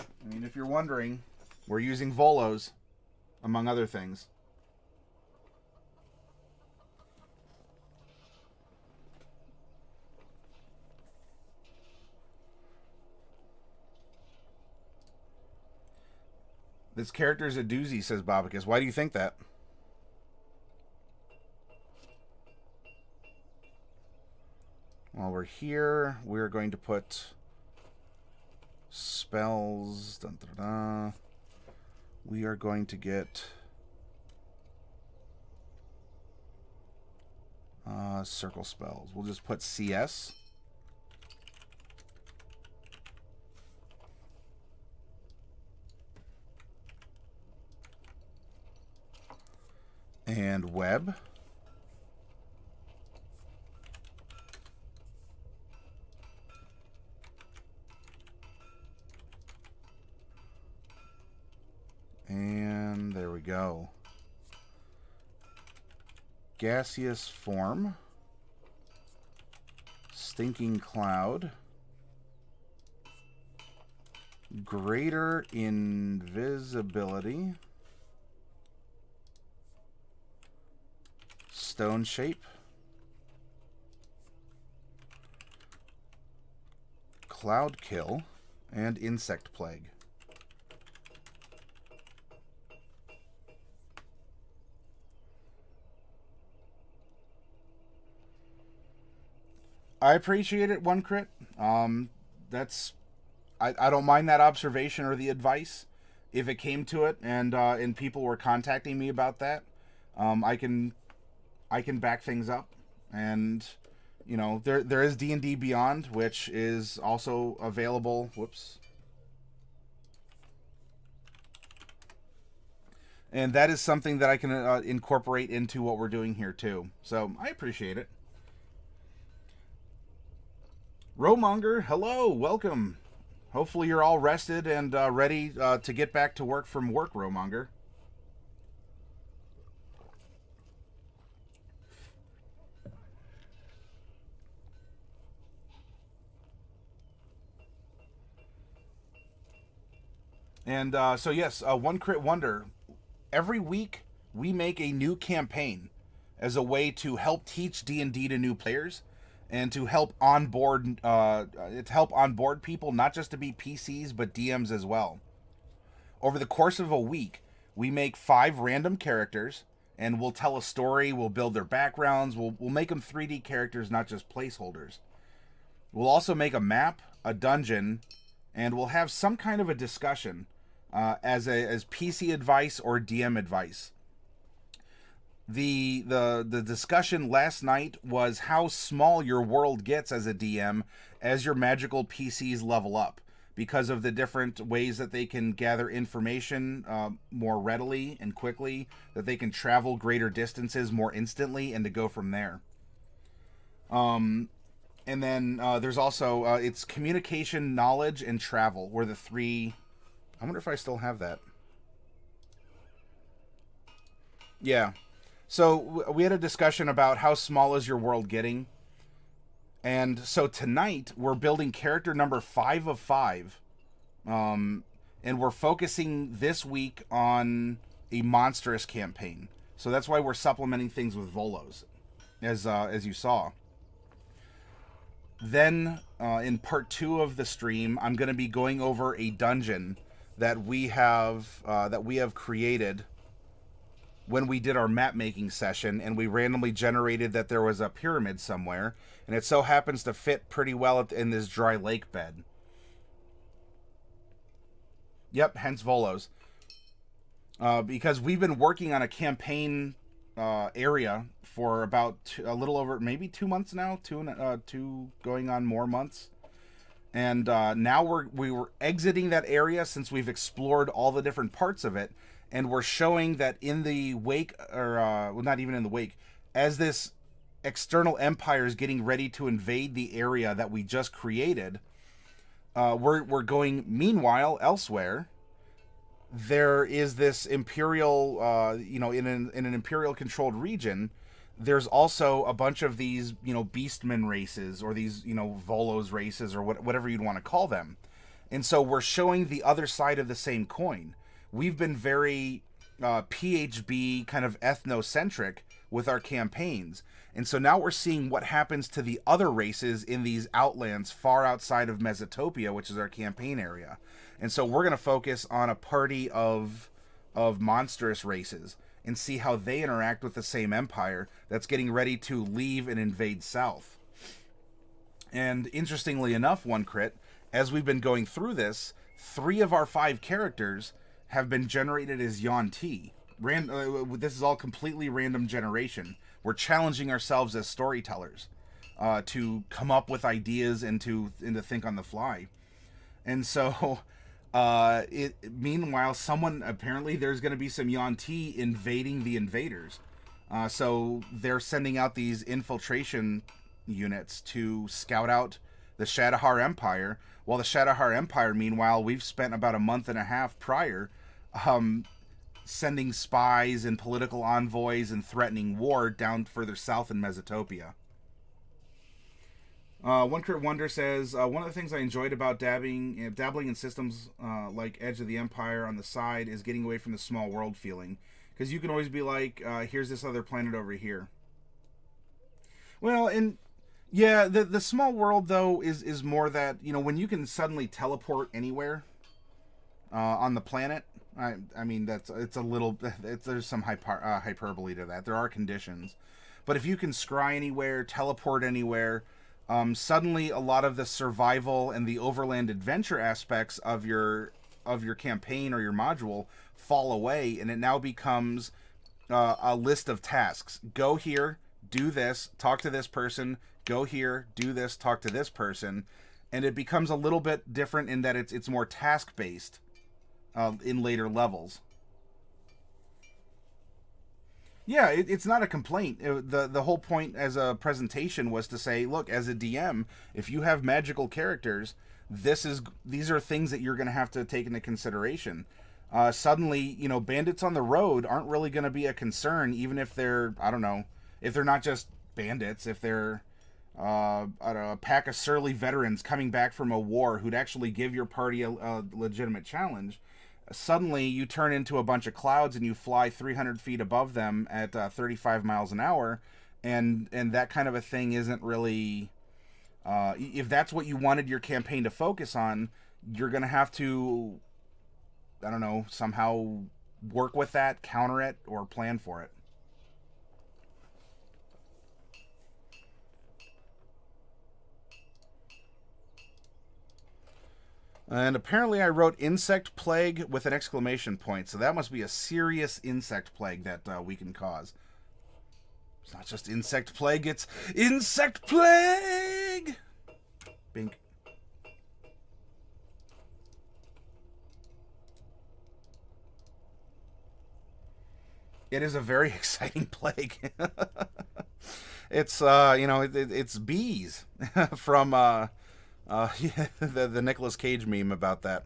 I mean, if you're wondering, we're using Volos, among other things. This character is a doozy, says Bobicus. Why do you think that? While we're here, we're going to put spells. Dun, dun, dun. We are going to get circle spells. We'll just put CS. And web. And there we go. Gaseous form. Stinking cloud. Greater invisibility. Stone shape. Cloud kill. And insect plague. I appreciate it, One Crit. That's I don't mind that observation or the advice. if it came to it, and people were contacting me about that, I can back things up. And you know, there is D&D Beyond, which is also available. Whoops. And that is something that I can incorporate into what we're doing here too. So I appreciate it. Rowmonger, hello, welcome. Hopefully you're all rested and ready to get back to work from work, Rowmonger. And so yes, One Crit Wonder. Every week we make a new campaign as a way to help teach D&D to new players and to help onboard people, not just to be PCs but DMs as well. Over the course of a week, we make 5 random characters, and we'll tell a story. We'll build their backgrounds. We'll make them 3D characters, not just placeholders. We'll also make a map, a dungeon, and we'll have some kind of a discussion as PC advice or DM advice. The discussion last night was how small your world gets as a DM as your magical PCs level up, because of the different ways that they can gather information more readily and quickly, that they can travel greater distances more instantly, and to go from there. And then there's also it's communication, knowledge, and travel were the 3. I wonder if I still have that. Yeah. So we had a discussion about how small is your world getting. And so tonight we're building character number 5 of 5. And we're focusing this week on a monstrous campaign. So that's why we're supplementing things with Volos, as you saw. Then in part 2 of the stream, I'm going to be going over a dungeon that we have created when we did our map making session, and we randomly generated that there was a pyramid somewhere, and it so happens to fit pretty well in this dry lake bed. Yep, hence Volos. Because we've been working on a campaign area for about a little over maybe 2 months now, two going on more months. And now we were exiting that area since we've explored all the different parts of it, and we're showing that in the wake, or well, not even in the wake, as this external empire is getting ready to invade the area that we just created, we're going. Meanwhile, elsewhere, there is this imperial, in an imperial controlled region. There's also a bunch of these, beastmen races, or these, Volos races, or whatever you'd want to call them. And so we're showing the other side of the same coin. We've been very PHB kind of ethnocentric with our campaigns. And so now we're seeing what happens to the other races in these outlands far outside of Mesotopia, which is our campaign area. And so we're going to focus on a party of monstrous races and see how they interact with the same empire that's getting ready to leave and invade south. And interestingly enough, One Crit, as we've been going through this, 3 of our 5 characters have been generated as Yuan-ti. This is all completely random generation. We're challenging ourselves as storytellers to come up with ideas and to think on the fly. And so meanwhile, apparently there's going to be some Yuan-ti invading the invaders. So they're sending out these infiltration units to scout out the Shadowhar Empire. While the Shadowhar Empire, meanwhile, we've spent about a month and a half prior sending spies and political envoys and threatening war down further south in Mesotopia. One Crit Wonder says, one of the things I enjoyed about dabbling in systems like Edge of the Empire on the side is getting away from the small world feeling. Because you can always be like, here's this other planet over here. Well, and yeah, the small world, though, is more that, when you can suddenly teleport anywhere on the planet, I mean, it's a little, there's some hyperbole to that. There are conditions. But if you can scry anywhere, teleport anywhere, suddenly a lot of the survival and the overland adventure aspects of your of your campaign or your module fall away, and it now becomes a list of tasks. Go here, do this, talk to this person, go here, do this, talk to this person, and it becomes a little bit different in that it's more task-based in later levels. Yeah, it's not a complaint. The whole point as a presentation was to say, look, as a DM, if you have magical characters, these are things that you're going to have to take into consideration. Suddenly, you know, bandits on the road aren't really going to be a concern, even if they're, I don't know, if they're not just bandits, if they're I don't know, a pack of surly veterans coming back from a war who'd actually give your party a legitimate challenge. Suddenly, you turn into a bunch of clouds and you fly 300 feet above them at 35 miles an hour, and that kind of a thing isn't really... if that's what you wanted your campaign to focus on, you're going to have to... I don't know, somehow work with that, counter it, or plan for it. And apparently I wrote insect plague with an exclamation point, so that must be a serious insect plague that we can cause. It's not just insect plague, it's insect plague! Bink. It is a very exciting plague. It's, you know, it's bees from yeah, the Nicolas Cage meme about that.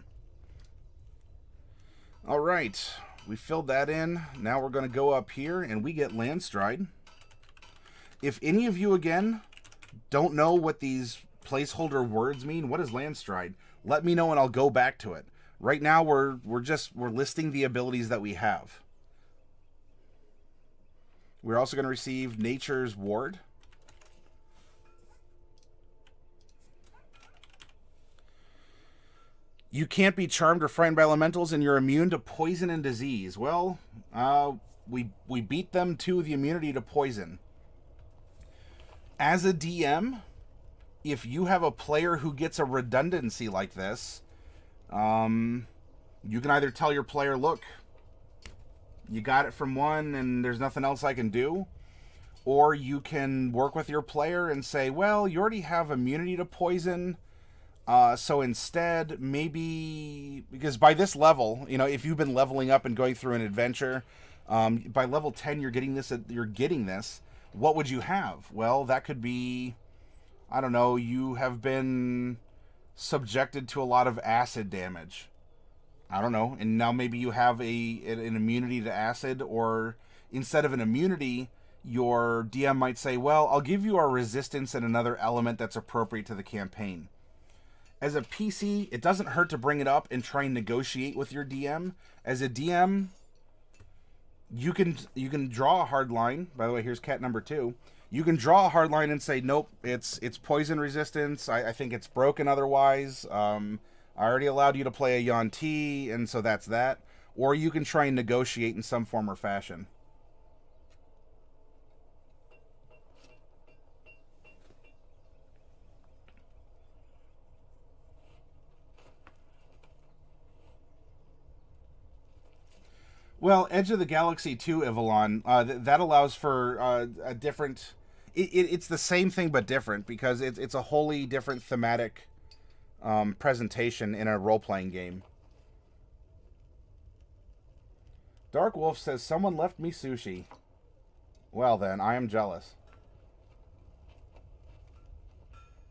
All right, we filled that in. Now we're going to go up here, and we get Landstride. If any of you, again, don't know what these placeholder words mean, what is Landstride? Let me know, and I'll go back to it. Right now, we're listing the abilities that we have. We're also going to receive Nature's Ward. You can't be charmed or frightened by elementals, and you're immune to poison and disease. Well, we beat them to the immunity to poison. As a DM, if you have a player who gets a redundancy like this, you can either tell your player, look, you got it from one and there's nothing else I can do. Or you can work with your player and say, well, you already have immunity to poison. So instead, maybe, because by this level, you know, if you've been leveling up and going through an adventure, by level 10, you're getting this. What would you have? Well, that could be, I don't know, you have been subjected to a lot of acid damage. I don't know, and now maybe you have an immunity to acid, or instead of an immunity, your DM might say, well, I'll give you a resistance and another element that's appropriate to the campaign. As a PC, it doesn't hurt to bring it up and try and negotiate with your DM. As a DM, you can draw a hard line. By the way, here's cat number 2. You can draw a hard line and say, nope, it's poison resistance. I think it's broken otherwise. I already allowed you to play a Yuan-ti, and so that's that. Or you can try and negotiate in some form or fashion. Well, Edge of the Galaxy 2, Ivalon, that allows for a different... It's the same thing but different, because it's a wholly different thematic presentation in a role-playing game. Dark Wolf says, someone left me sushi. Well then, I am jealous.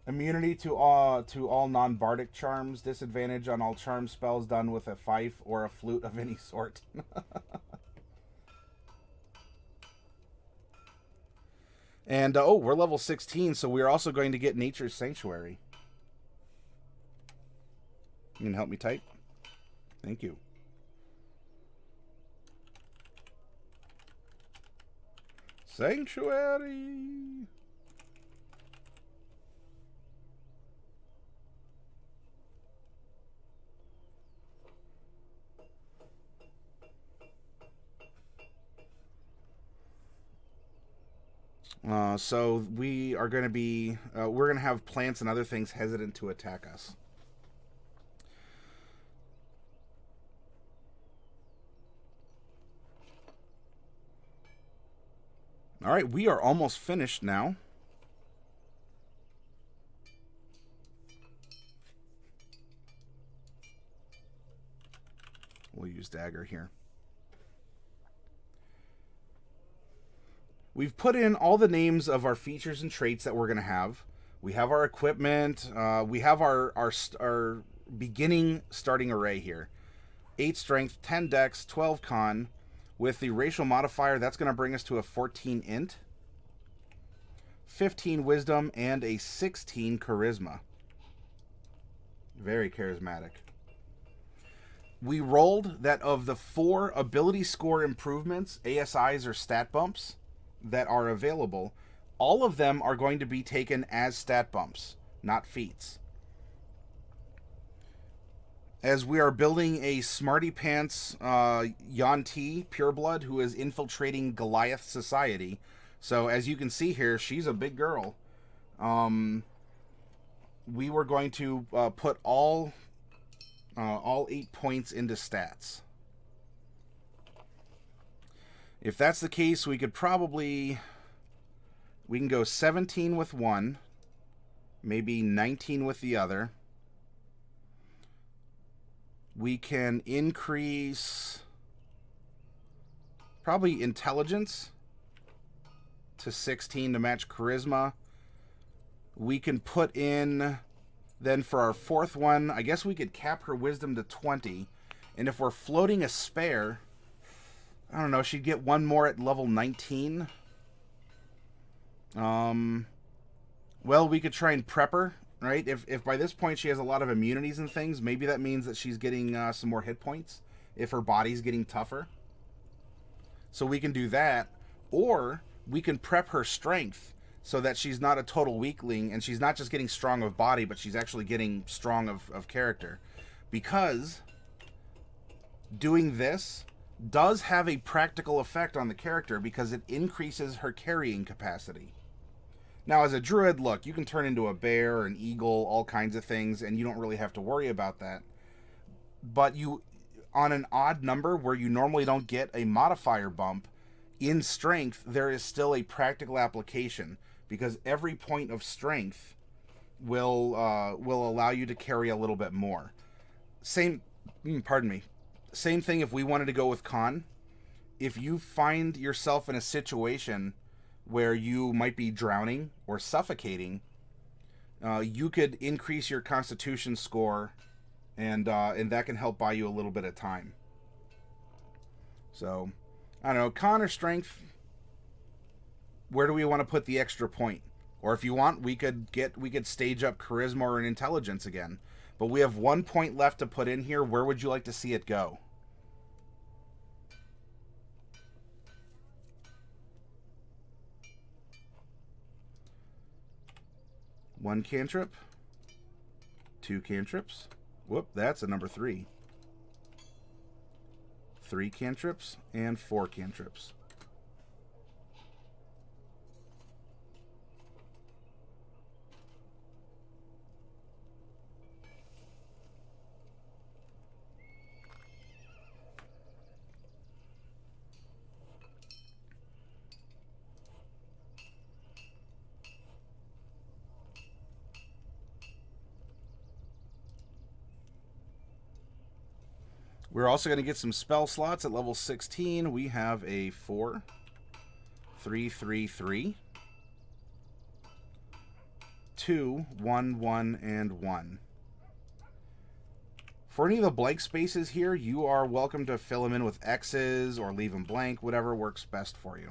Immunity to all non-bardic charms. Disadvantage on all charm spells done with a fife or a flute of any sort. And, oh, we're level 16, so we're also going to get Nature's Sanctuary. You can help me type? Thank you. Sanctuary! So we are going to be, we're going to have plants and other things hesitant to attack us. All right, we are almost finished now. We'll use dagger here. We've put in all the names of our features and traits that we're going to have. We have our equipment. We have our beginning starting array here. 8 strength, 10 dex, 12 con. With the racial modifier, that's going to bring us to a 14 int, 15 wisdom, and a 16 charisma. Very charismatic. We rolled that of the 4 ability score improvements, ASIs or stat bumps, that are available, all of them are going to be taken as stat bumps, not feats. As we are building a smarty pants Yuan-ti Pureblood who is infiltrating Goliath society. So as you can see here, she's a big girl. We were going to put all 8 points into stats. If that's the case, we could probably... We can go 17 with one, maybe 19 with the other. We can increase probably intelligence to 16 to match charisma. We can put in, then for our 4th one, I guess we could cap her wisdom to 20. And if we're floating a spare, I don't know, she'd get 1 more at level 19. Well, we could try and prep her, right? If by this point she has a lot of immunities and things, maybe that means that she's getting some more hit points if her body's getting tougher. So we can do that, or we can prep her strength so that she's not a total weakling and she's not just getting strong of body, but she's actually getting strong of character. Because doing this does have a practical effect on the character because it increases her carrying capacity. Now, as a druid, look, you can turn into a bear, an eagle, all kinds of things, and you don't really have to worry about that. But you, on an odd number where you normally don't get a modifier bump, in strength, there is still a practical application because every point of strength will allow you to carry a little bit more. Same thing if we wanted to go with con. If you find yourself in a situation where you might be drowning or suffocating, you could increase your constitution score, and that can help buy you a little bit of time. So, I don't know, con or strength, where do we want to put the extra point? Or if you want, we could stage up charisma or an intelligence again. But we have 1 point left to put in here. Where would you like to see it go? One cantrip, 2 cantrips. Whoop, that's a number 3. 3 cantrips and 4 cantrips. We're also going to get some spell slots at level 16. We have a 4, 3, 3, 3, 2, 1, 1, and 1. For any of the blank spaces here, you are welcome to fill them in with X's or leave them blank, whatever works best for you.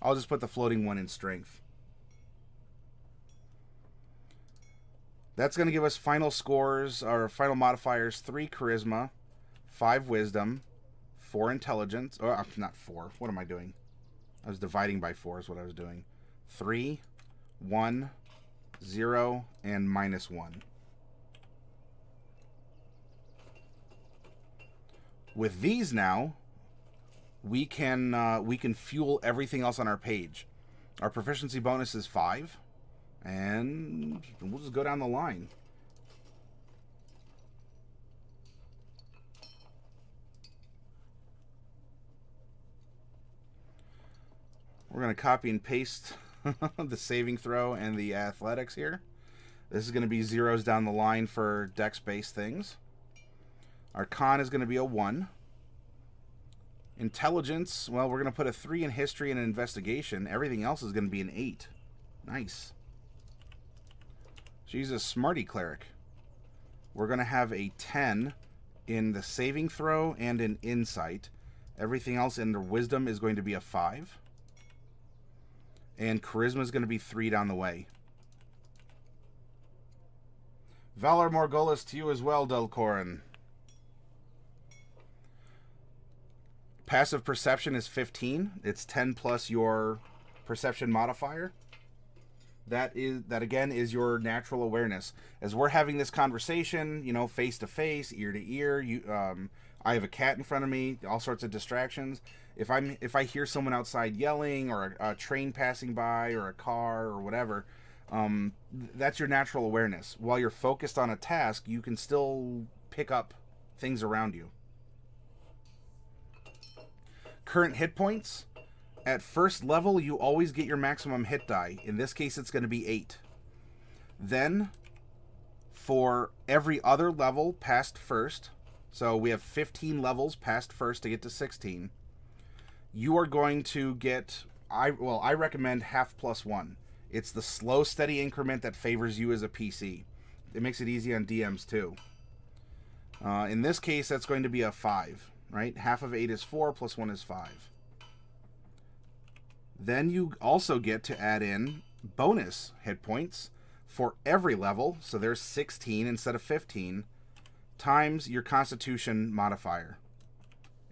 I'll just put the floating one in strength. That's going to give us final scores, or final modifiers, 3 charisma, 5 wisdom, 4 intelligence. Oh, not 4. What am I doing? I was dividing by 4 is what I was doing. 3, 1, 0, and -1. With these now, we can fuel everything else on our page. Our proficiency bonus is 5. And we'll just go down the line. We're going to copy and paste the saving throw and the athletics here. This is going to be zeros down the line for dex-based things. Our con is going to be a 1. Intelligence, well, we're going to put a 3 in history and investigation. Everything else is going to be an 8. Nice. She's a smarty cleric. We're going to have a 10 in the saving throw and in insight. Everything else in the wisdom is going to be a 5. And charisma is going to be 3 down the way. Valor Morghulis to you as well, Delcorin. Passive perception is 15. It's 10 plus your perception modifier. That again is your natural awareness. As we're having this conversation, you know, face to face, ear to ear, I have a cat in front of me, all sorts of distractions. If I hear someone outside yelling, or a train passing by, or a car, or whatever, that's your natural awareness. While you're focused on a task, you can still pick up things around you. Current hit points. At first level, you always get your maximum hit die. In this case, it's going to be 8. Then, for every other level past first, so we have 15 levels past first to get to 16, you are going to get, I recommend half plus 1. It's the slow, steady increment that favors you as a PC. It makes it easy on DMs too. In this case, that's going to be a 5, right? Half of 8 is 4, plus 1 is 5. Then you also get to add in bonus hit points for every level. So there's 16 instead of 15 times your Constitution modifier.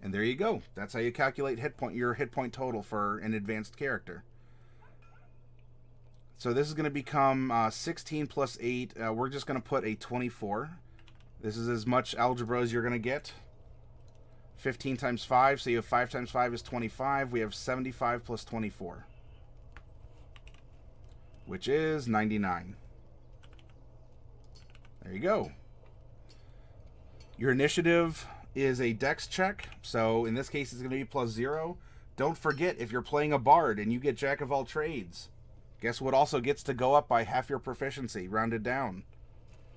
And there you go. That's how you calculate your hit point total for an advanced character. So this is going to become 16 plus 8. We're just going to put a 24. This is as much algebra as you're going to get. 15 times 5, so you have 5 times 5 is 25. We have 75 plus 24, which is 99. There you go. Your initiative is a dex check, so in this case it's going to be plus 0. Don't forget, if you're playing a bard and you get jack of all trades, guess what also gets to go up by half your proficiency, rounded down?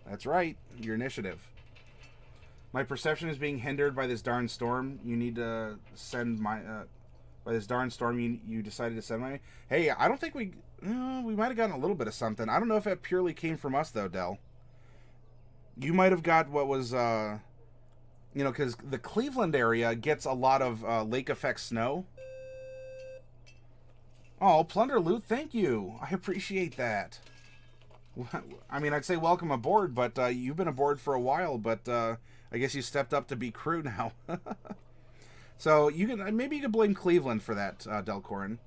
That's right, your initiative. My perception is being hindered by this darn storm. You need to send my... by this darn storm, you decided to send my... Hey, I don't think we might have gotten a little bit of something. I don't know if that purely came from us, though, Del. You might have got what was... because the Cleveland area gets a lot of lake effect snow. Oh, Plunder Loot, thank you. I appreciate that. I mean, I'd say welcome aboard, but you've been aboard for a while, but... I guess you stepped up to be crew now. So maybe you can blame Cleveland for that, Delcorin.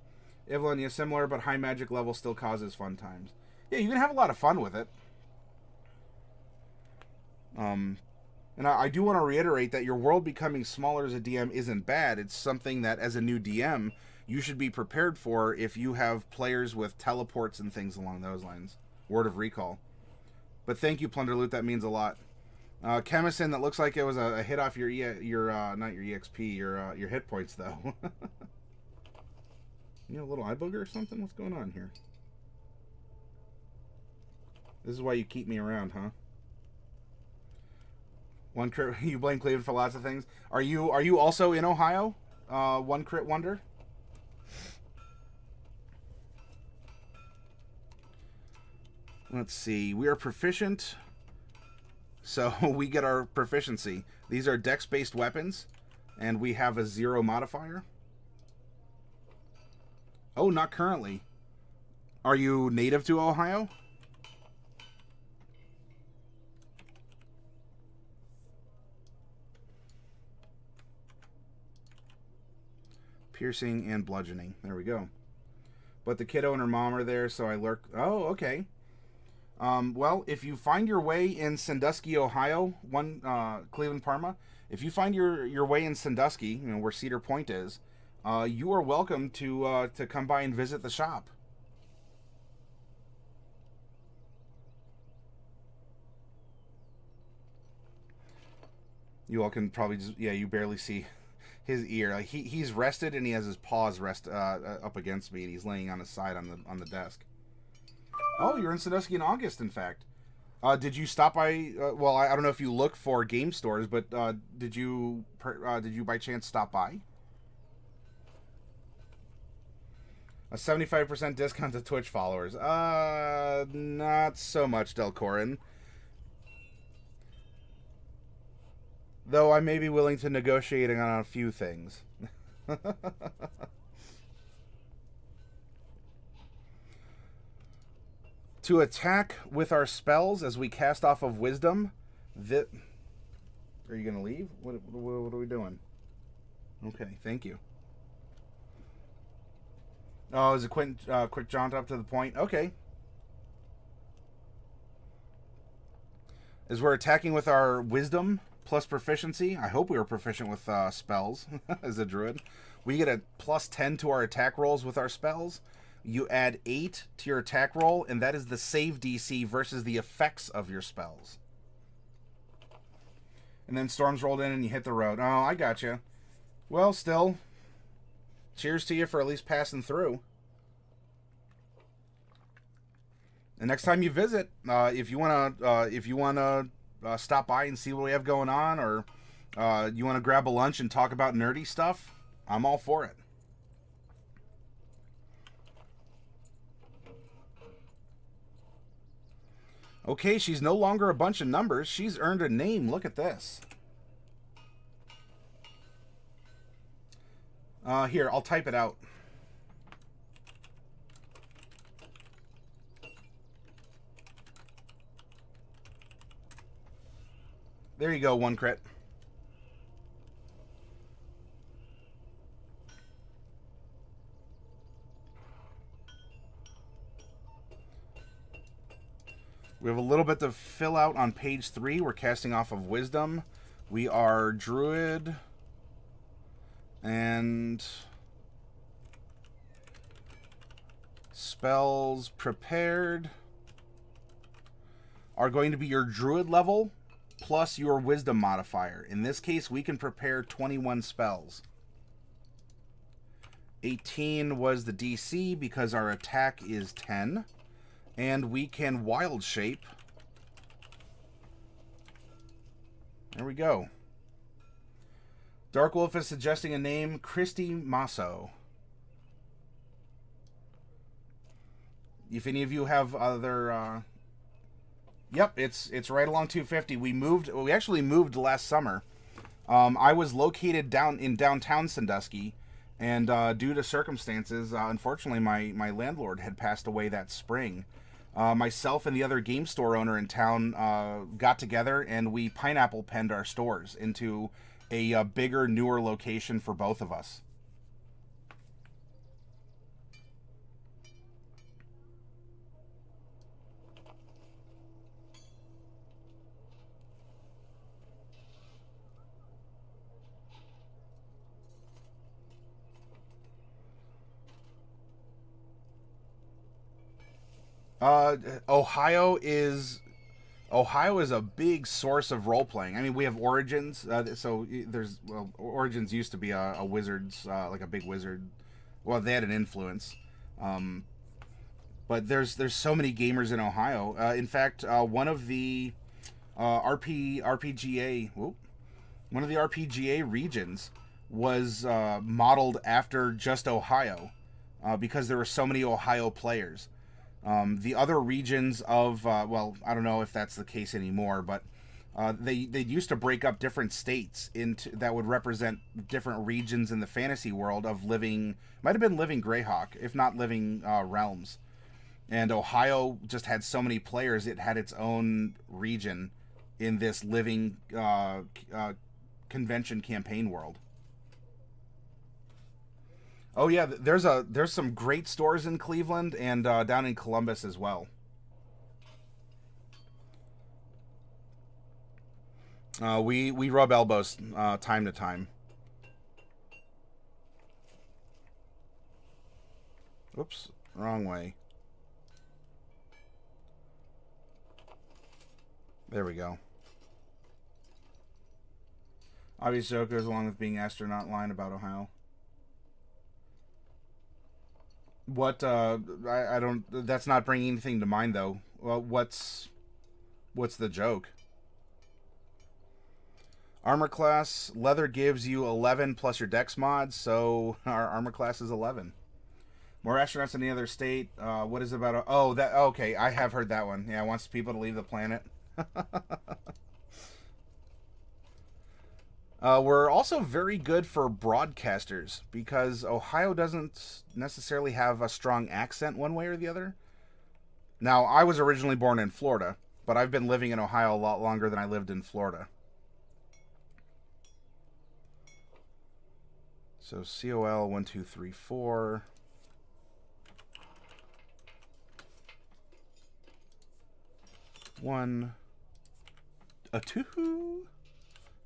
Evelyn, yeah, similar, but high magic level still causes fun times. Yeah, you can have a lot of fun with it. And I do want to reiterate that your world becoming smaller as a DM isn't bad. It's something that, as a new DM, you should be prepared for if you have players with teleports and things along those lines. Word of recall. But thank you, Plunder Loot. That means a lot. Chemison, that looks like it was a hit off your not your EXP, your hit points though. You know, a little eye booger or something? What's going on here? This is why you keep me around, huh? One crit. You blame Cleveland for lots of things. Are you also in Ohio? One crit wonder. Let's see. We are proficient. So we get our proficiency. These are dex-based weapons, and we have a 0 modifier. Oh, not currently. Are you native to Ohio? Piercing and bludgeoning. There we go. But the kiddo and her mom are there, so I lurk. Oh, okay. Well, if you find your way in Sandusky, Ohio, Cleveland, Parma, if you find your way in Sandusky, where Cedar Point is, you are welcome to come by and visit the shop. You all can probably just, yeah, you barely see his ear. Like he's rested and he has his paws up against me and he's laying on his side on the desk. Oh, you're in Sandusky in August, in fact. Did you stop by? Well, I don't know if you look for game stores, but did you by chance stop by? A 75% discount to Twitch followers. Not so much, Delcorin. Though I may be willing to negotiate on a few things. To attack with our spells as we cast off of wisdom. Are you going to leave? What are we doing? Okay, thank you. Oh, is it quick jaunt up to the point? Okay. As we're attacking with our wisdom plus proficiency, I hope we are proficient with spells as a druid. We get a plus 10 to our attack rolls with our spells. You add 8 to your attack roll, and that is the save DC versus the effects of your spells. And then storms rolled in and you hit the road. Oh, I gotcha. Well, still, cheers to you for at least passing through. And next time you visit, if you wanna stop by and see what we have going on, or you wanna grab a lunch and talk about nerdy stuff, I'm all for it. Okay, she's no longer a bunch of numbers. She's earned a name. Look at this. Here, I'll type it out. There you go, 1 crit. We have a little bit to fill out on page 3. We're casting off of wisdom. We are druid. And spells prepared are going to be your druid level plus your wisdom modifier. In this case, we can prepare 21 spells. 18 was the DC because our attack is 10. And we can wild shape. There we go. Dark Wolf is suggesting a name, Kristi Maso. If any of you have other... Yep, it's right along 250. We actually moved last summer. I was located in downtown Sandusky, and due to circumstances, unfortunately, my landlord had passed away that spring. Myself and the other game store owner in town got together, and we pineapple penned our stores into a bigger, newer location for both of us. Ohio is a big source of role playing. I mean, we have Origins, Origins used to be a wizard's, like a big wizard. Well, they had an influence, but there's so many gamers in Ohio. In fact, one of the RPGA regions was modeled after just Ohio, because there were so many Ohio players. The other regions of, well, I don't know if that's the case anymore, but they used to break up different states that would represent different regions in the fantasy world of living, might have been living Greyhawk, if not living realms. And Ohio just had so many players, it had its own region in this living convention campaign world. Oh yeah, there's some great stores in Cleveland and down in Columbus as well. We rub elbows time to time. Oops, wrong way. There we go. Obvious joke goes along with being astronaut line about Ohio. What, I don't, that's not bringing anything to mind, though. Well, what's the joke? Armor class, leather gives you 11 plus your dex mod, so our armor class is 11. More astronauts in the other state. What is it about? Oh, that, okay, I have heard that one. Yeah, wants people to leave the planet. We're also very good for broadcasters because Ohio doesn't necessarily have a strong accent one way or the other. Now, I was originally born in Florida, but I've been living in Ohio a lot longer than I lived in Florida. So COL 1, 2, 3, 4. One, a 2,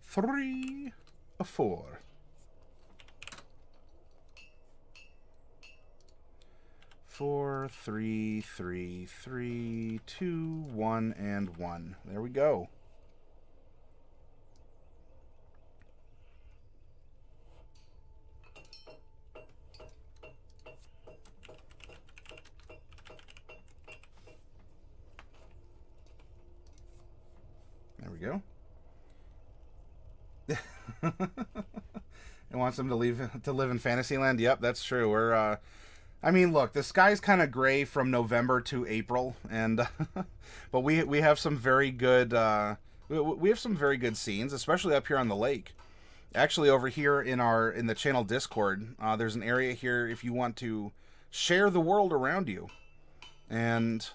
3, a 4. 4, 3, 3, 3, 2, 1, and 1. There we go. There we go. It wants them to live in Fantasyland. Yep, that's true. We're I mean, look, the sky's kind of gray from November to April, and but we have some very good we have some very good scenes, especially up here on the lake. Actually, over here in the channel Discord, there's an area here if you want to share the world around you, and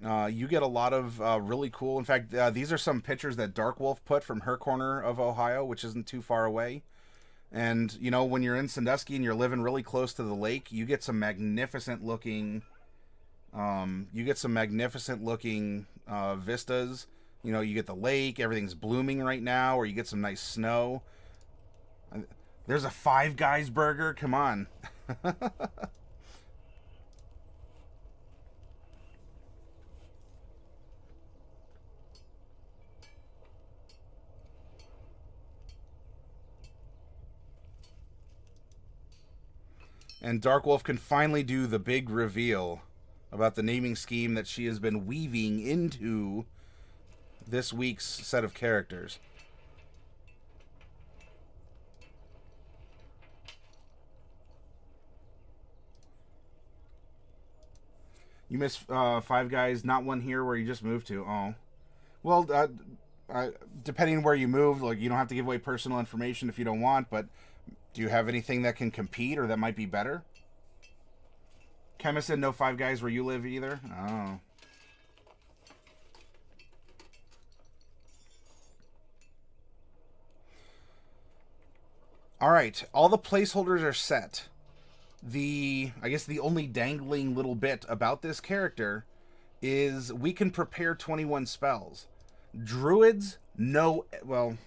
you get a lot of really cool. In fact, these are some pictures that Dark Wolf put from her corner of Ohio, which isn't too far away. And, you know, when you're in Sandusky and you're living really close to the lake, you get some magnificent looking, vistas. You know, you get the lake, everything's blooming right now, or you get some nice snow. There's a Five Guys burger, come on. And Darkwolf can finally do the big reveal about the naming scheme that she has been weaving into this week's set of characters. You missed Five Guys, not one here where you just moved to. Oh. Well, depending on where you moved, like, you don't have to give away personal information if you don't want, but do you have anything that can compete or that might be better? Chemist said no Five Guys where you live either? Oh. Alright, all the placeholders are set. I guess the only dangling little bit about this character is we can prepare 21 spells. Druids know, well,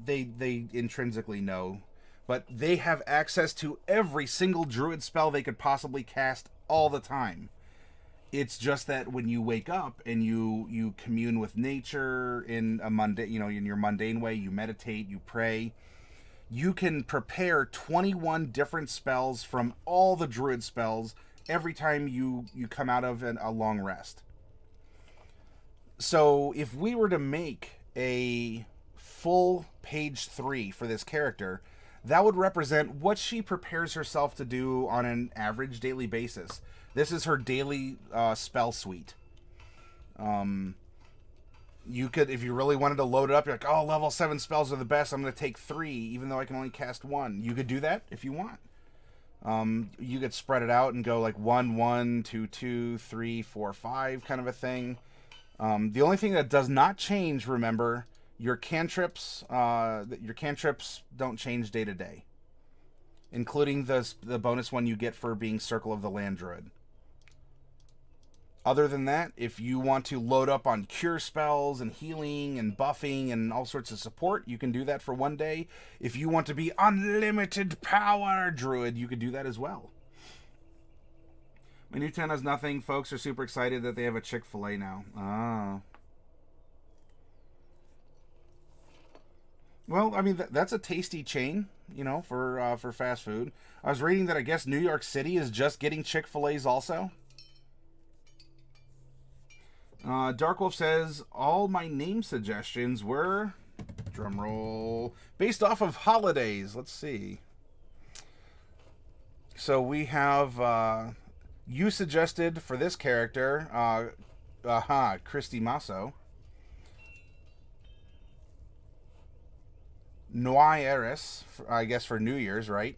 they intrinsically know, but they have access to every single druid spell they could possibly cast all the time. It's just that when you wake up and you commune with nature in a mundane, in your mundane way, you meditate, you pray, you can prepare 21 different spells from all the druid spells every time you come out of a long rest. So if we were to make a full page 3 for this character, that would represent what she prepares herself to do on an average daily basis. This is her daily spell suite. You could, if you really wanted to load it up, you're like, oh, level 7 spells are the best, I'm going to take 3, even though I can only cast 1. You could do that if you want. You could spread it out and go like 1, 1, 2, 2, 3, 4, 5 kind of a thing. The only thing that does not change, remember, your cantrips don't change day to day, including the bonus one you get for being Circle of the Land Druid. Other than that, if you want to load up on cure spells and healing and buffing and all sorts of support, you can do that for 1 day. If you want to be unlimited power druid, you could do that as well. My new town has nothing. Folks are super excited that they have a Chick-fil-A now. Ah. Well, I mean that's a tasty chain, you know, for fast food. I was reading that I guess New York City is just getting Chick-fil-A's also. Dark Wolf says all my name suggestions were, drumroll, based off of holidays. Let's see. So we have you suggested for this character, Kristi Maso. Noieris, I guess for New Year's, right?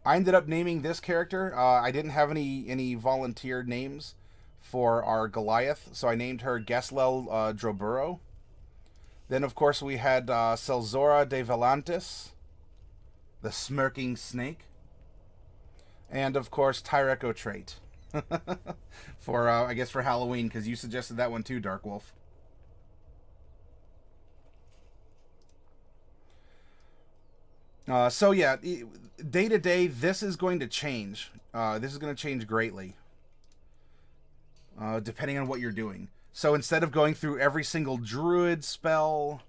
I ended up naming this character. I didn't have any volunteered names for our Goliath, so I named her Geslel Droburo. Then, of course, we had Selzora de Valantis, the Smirking Snake. And, of course, Tyreco Trait. For, I guess, for Halloween, because you suggested that one too, Dark Wolf. So yeah, day to day, this is going to change. This is going to change greatly, depending on what you're doing. So instead of going through every single druid spell,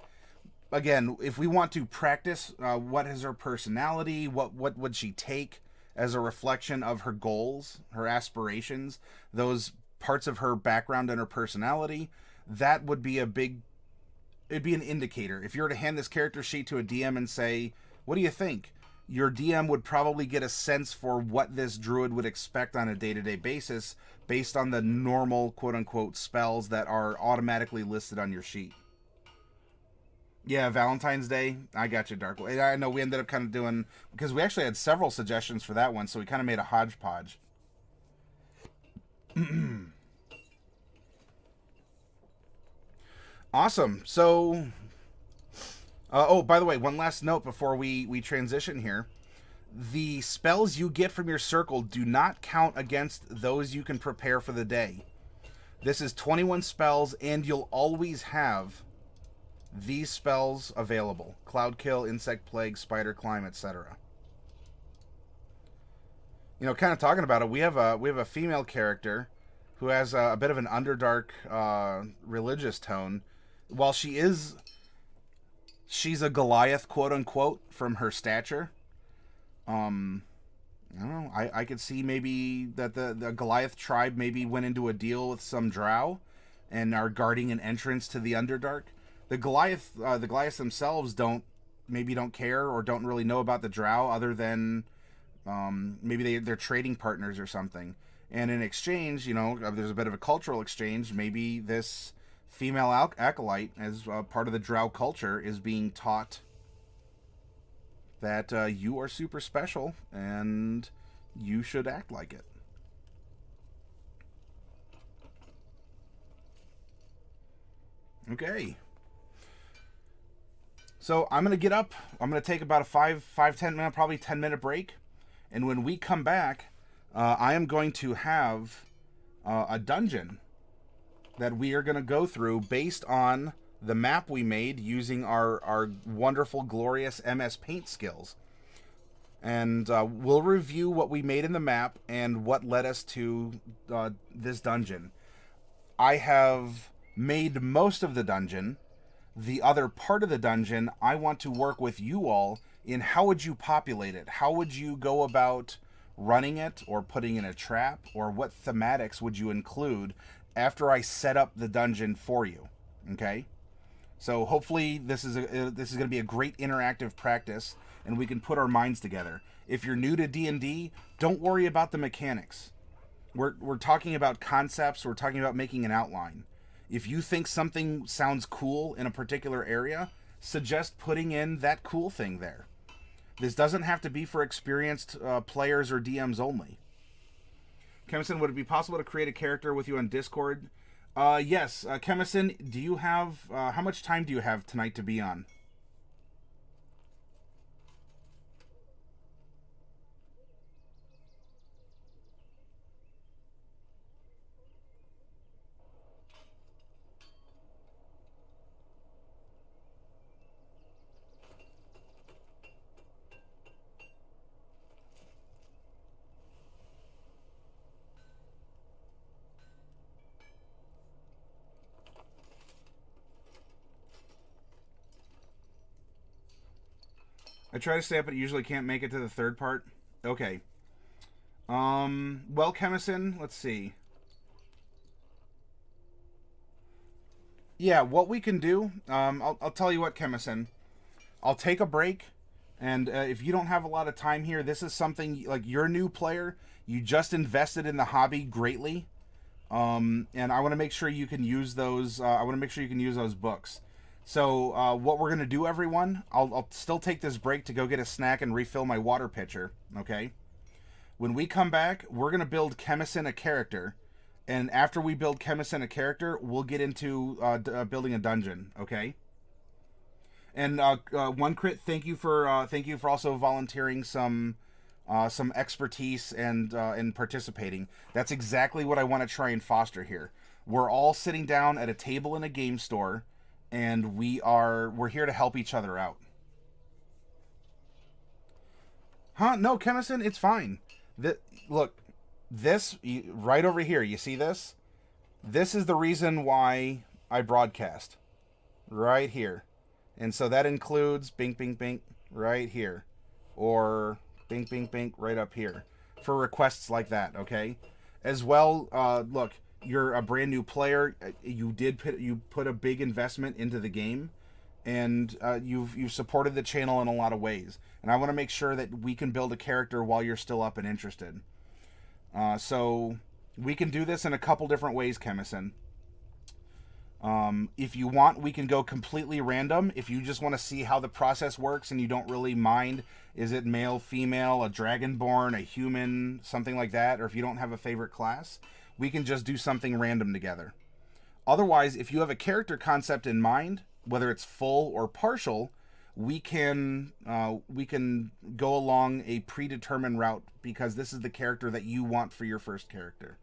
again, if we want to practice, what is her personality? What would she take as a reflection of her goals, her aspirations, those parts of her background and her personality? That would be it'd be an indicator. If you were to hand this character sheet to a DM and say, what do you think? Your DM would probably get a sense for what this druid would expect on a day-to-day basis based on the normal quote-unquote spells that are automatically listed on your sheet. Yeah, Valentine's Day. I got you, Dark. I know we ended up kind of doing, because we actually had several suggestions for that one, so we kind of made a hodgepodge. Awesome. So... oh, by the way, one last note before we transition here. The spells you get from your circle do not count against those you can prepare for the day. This is 21 spells, and you'll always have these spells available. Cloud Kill, Insect Plague, Spider Climb, etc. You know, kind of talking about it, we have a female character who has a bit of an Underdark religious tone. While she's a Goliath, quote unquote, from her stature. I don't know. I could see maybe that the Goliath tribe maybe went into a deal with some drow and are guarding an entrance to the Underdark. The Goliaths themselves don't care or don't really know about the drow other than maybe they're trading partners or something. And in exchange, you know, there's a bit of a cultural exchange. Maybe this female acolyte, as part of the drow culture, is being taught that you are super special and you should act like it. Okay. So I'm going to get up. I'm going to take about a 10 minute, probably 10-minute break. And when we come back, I am going to have a dungeon that we are going to go through based on the map we made using our wonderful, glorious MS Paint skills. And we'll review what we made in the map and what led us to this dungeon. I have made most of the dungeon. The other part of the dungeon, I want to work with you all in how would you populate it? How would you go about running it or putting in a trap? Or what thematics would you include after I set up the dungeon for you? Okay? So hopefully this is going to be a great interactive practice and we can put our minds together. If you're new to D&D, don't worry about the mechanics. We're talking about concepts, we're talking about making an outline. If you think something sounds cool in a particular area, suggest putting in that cool thing there. This doesn't have to be for experienced players or DMs only. Chemison, would it be possible to create a character with you on Discord? Yes. Chemison, do you have... how much time do you have tonight to be on? I try to stay up, but usually can't make it to the third part. Okay. Well, Chemison, let's see. Yeah, what we can do, I'll tell you what, Chemison. I'll take a break, and if you don't have a lot of time here, this is something, like, you're a new player, you just invested in the hobby greatly, and I want to make sure you can use those, books. So, what we're going to do, everyone, I'll still take this break to go get a snack and refill my water pitcher, okay? When we come back, we're going to build Chemison a character, and after we build Chemison a character, we'll get into building a dungeon, okay? And One Crit, thank you for also volunteering some expertise and participating. That's exactly what I want to try and foster here. We're all sitting down at a table in a game store, and we're here to help each other out. Huh? No, Chemison, it's fine. Look, this right over here. You see this? This is the reason why I broadcast. Right here. And so that includes bink, bink, bink right here. Or bink, bink, bink right up here. For requests like that, okay? As well, look, you're a brand new player. You put a big investment into the game. And you've supported the channel in a lot of ways. And I want to make sure that we can build a character while you're still up and interested. So we can do this in a couple different ways, Chemison. If you want, we can go completely random. If you just want to see how the process works and you don't really mind, is it male, female, a dragonborn, a human, something like that, or if you don't have a favorite class, we can just do something random together. Otherwise, if you have a character concept in mind, whether it's full or partial, we can go along a predetermined route because this is the character that you want for your first character.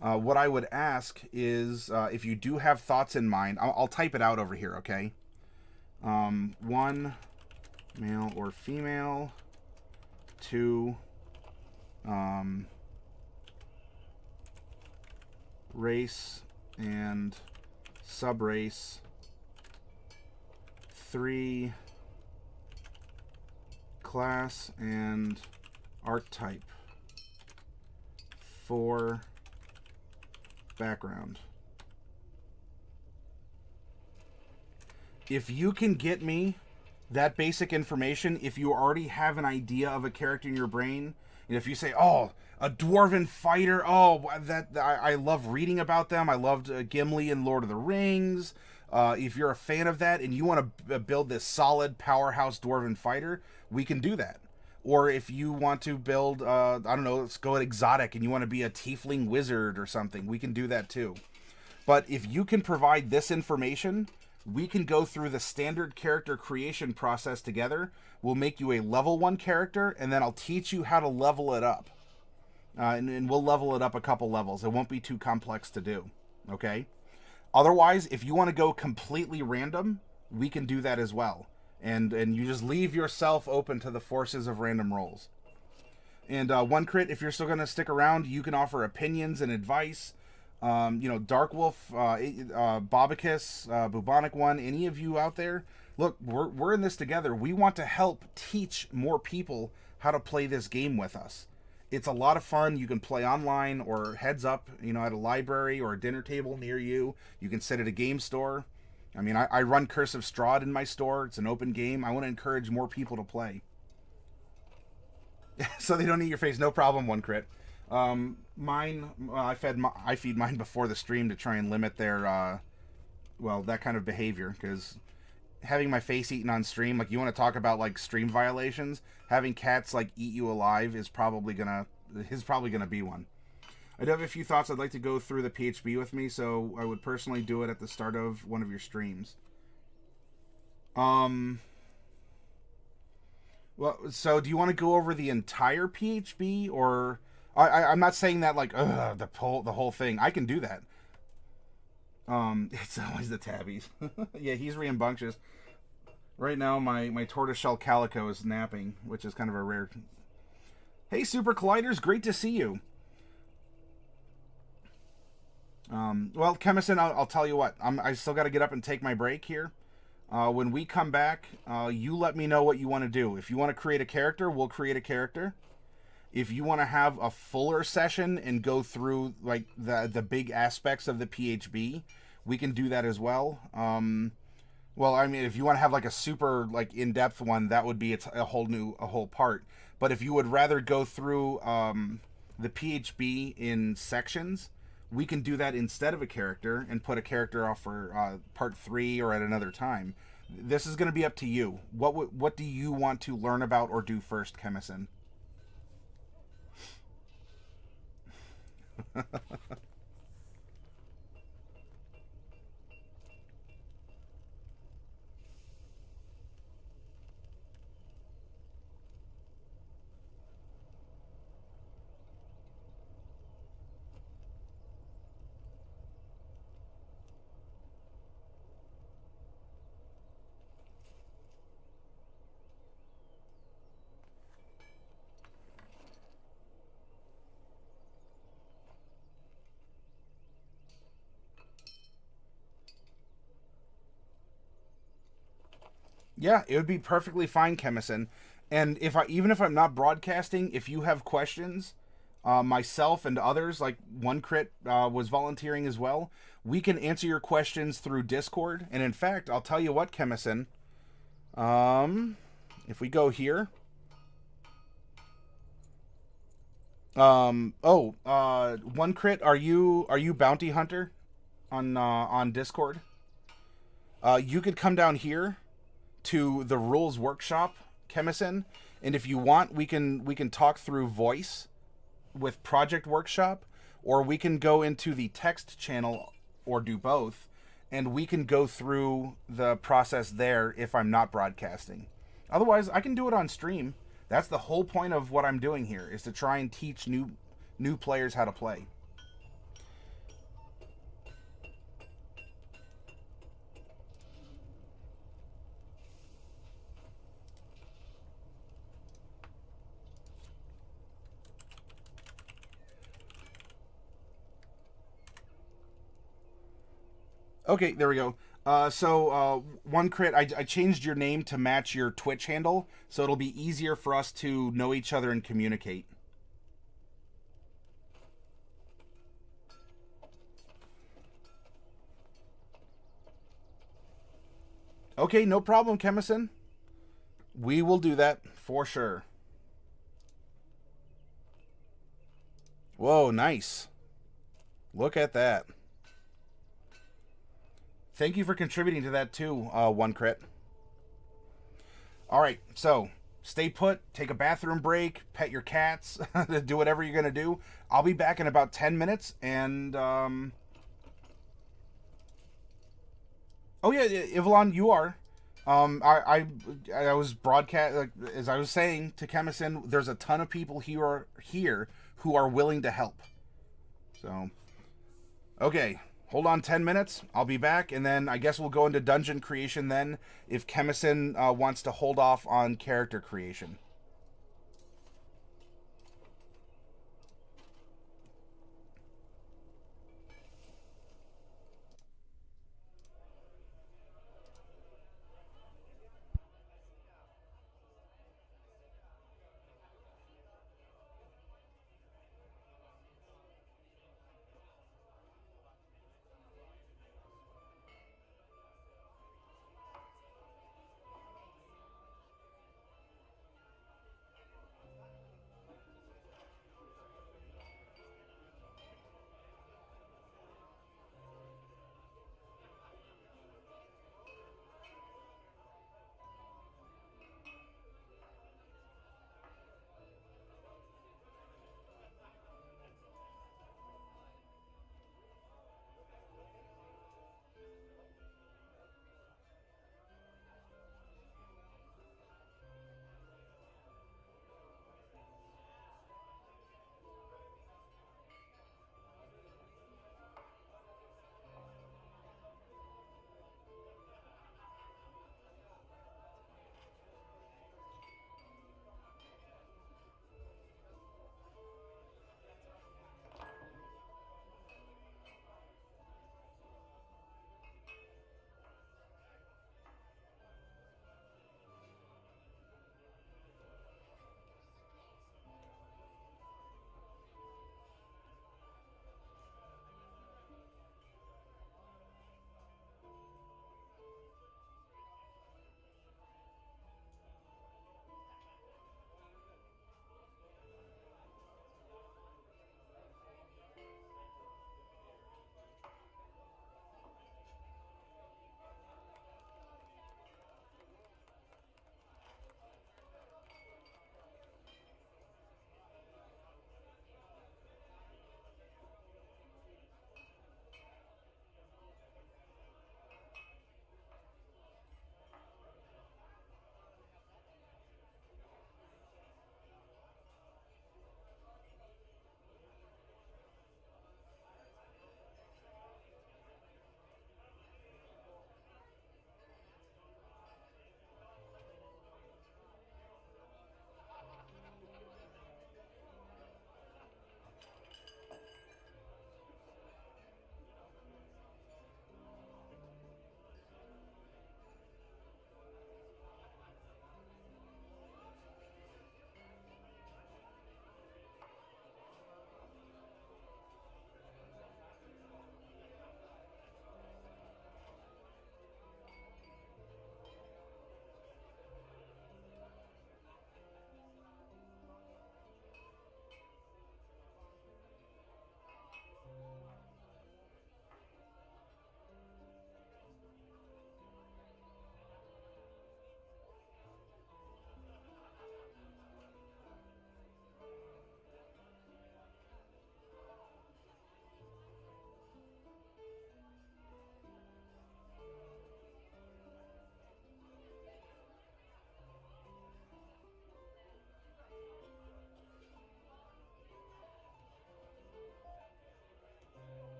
What I would ask is if you do have thoughts in mind, I'll type it out over here, okay? 1, male or female. 2, race and subrace. 3, class and archetype. 4, background. If you can get me that basic information, if you already have an idea of a character in your brain, and if you say, oh, a dwarven fighter, oh, I love reading about them, I loved Gimli and Lord of the Rings. If you're a fan of that and you want to build this solid powerhouse dwarven fighter, we can do that. Or if you want to build, I don't know, let's go exotic and you want to be a tiefling wizard or something, we can do that too. But if you can provide this information, we can go through the standard character creation process together. We'll make you a level 1 character, and then I'll teach you how to level it up. And we'll level it up a couple levels. It won't be too complex to do, okay? Otherwise, if you want to go completely random, we can do that as well. And you just leave yourself open to the forces of random rolls. And One Crit, if you're still going to stick around, you can offer opinions and advice. Dark Wolf, Bobicus, Bubonic One, any of you out there, look, we're in this together. We want to help teach more people how to play this game with us. It's a lot of fun. You can play online or heads up, at a library or a dinner table near you. You can sit at a game store. I mean, I run Curse of Strahd in my store. It's an open game. I want to encourage more people to play. So they don't eat your face. No problem, One Crit. Mine, I feed mine before the stream to try and limit their, that kind of behavior. Because having my face eaten on stream, like, you want to talk about, like, stream violations, having cats, like, eat you alive is probably gonna be one. I do have a few thoughts. I'd like to go through the PHB with me, so I would personally do it at the start of one of your streams. Well, so do you want to go over the entire PHB, or I'm not saying that like the whole thing. I can do that. It's always the tabbies. Yeah, he's rambunctious. Right now, my tortoiseshell calico is napping, which is kind of a rare. Hey, Super Colliders, great to see you. Well, Chemison, I'll tell you what. I still got to get up and take my break here. When we come back, you let me know what you want to do. If you want to create a character, we'll create a character. If you want to have a fuller session and go through like the big aspects of the PHB, we can do that as well. Well, I mean, if you want to have like a super like in-depth one, that would be a whole part. But if you would rather go through the PHB in sections, we can do that instead of a character and put a character off for part 3 or at another time. This is going to be up to you. What do you want to learn about or do first, Chemison? Yeah, it would be perfectly fine, Chemison. And even if I'm not broadcasting, if you have questions, myself and others, like One Crit was volunteering as well, we can answer your questions through Discord. And in fact, I'll tell you what, Chemison. If we go here. One Crit, are you Bounty Hunter on Discord? You could come down here to the rules workshop, Chemison, and if you want, we can talk through voice with project workshop, or we can go into the text channel, or do both, and we can go through the process there if I'm not broadcasting. Otherwise, I can do it on stream. That's the whole point of what I'm doing here, is to try and teach new players how to play. Okay, there we go. One Crit, I changed your name to match your Twitch handle, so it'll be easier for us to know each other and communicate. Okay, no problem, Chemison. We will do that for sure. Whoa, nice. Look at that. Thank you for contributing to that too, One Crit. All right, so stay put, take a bathroom break, pet your cats, do whatever you're gonna do. I'll be back in about 10 minutes, and oh yeah, Ivalon, you are. I was broadcast, like, as I was saying to Chemison, there's a ton of people here who are willing to help. So, okay. Hold on 10 minutes. I'll be back, and then I guess we'll go into dungeon creation then if Chemison wants to hold off on character creation.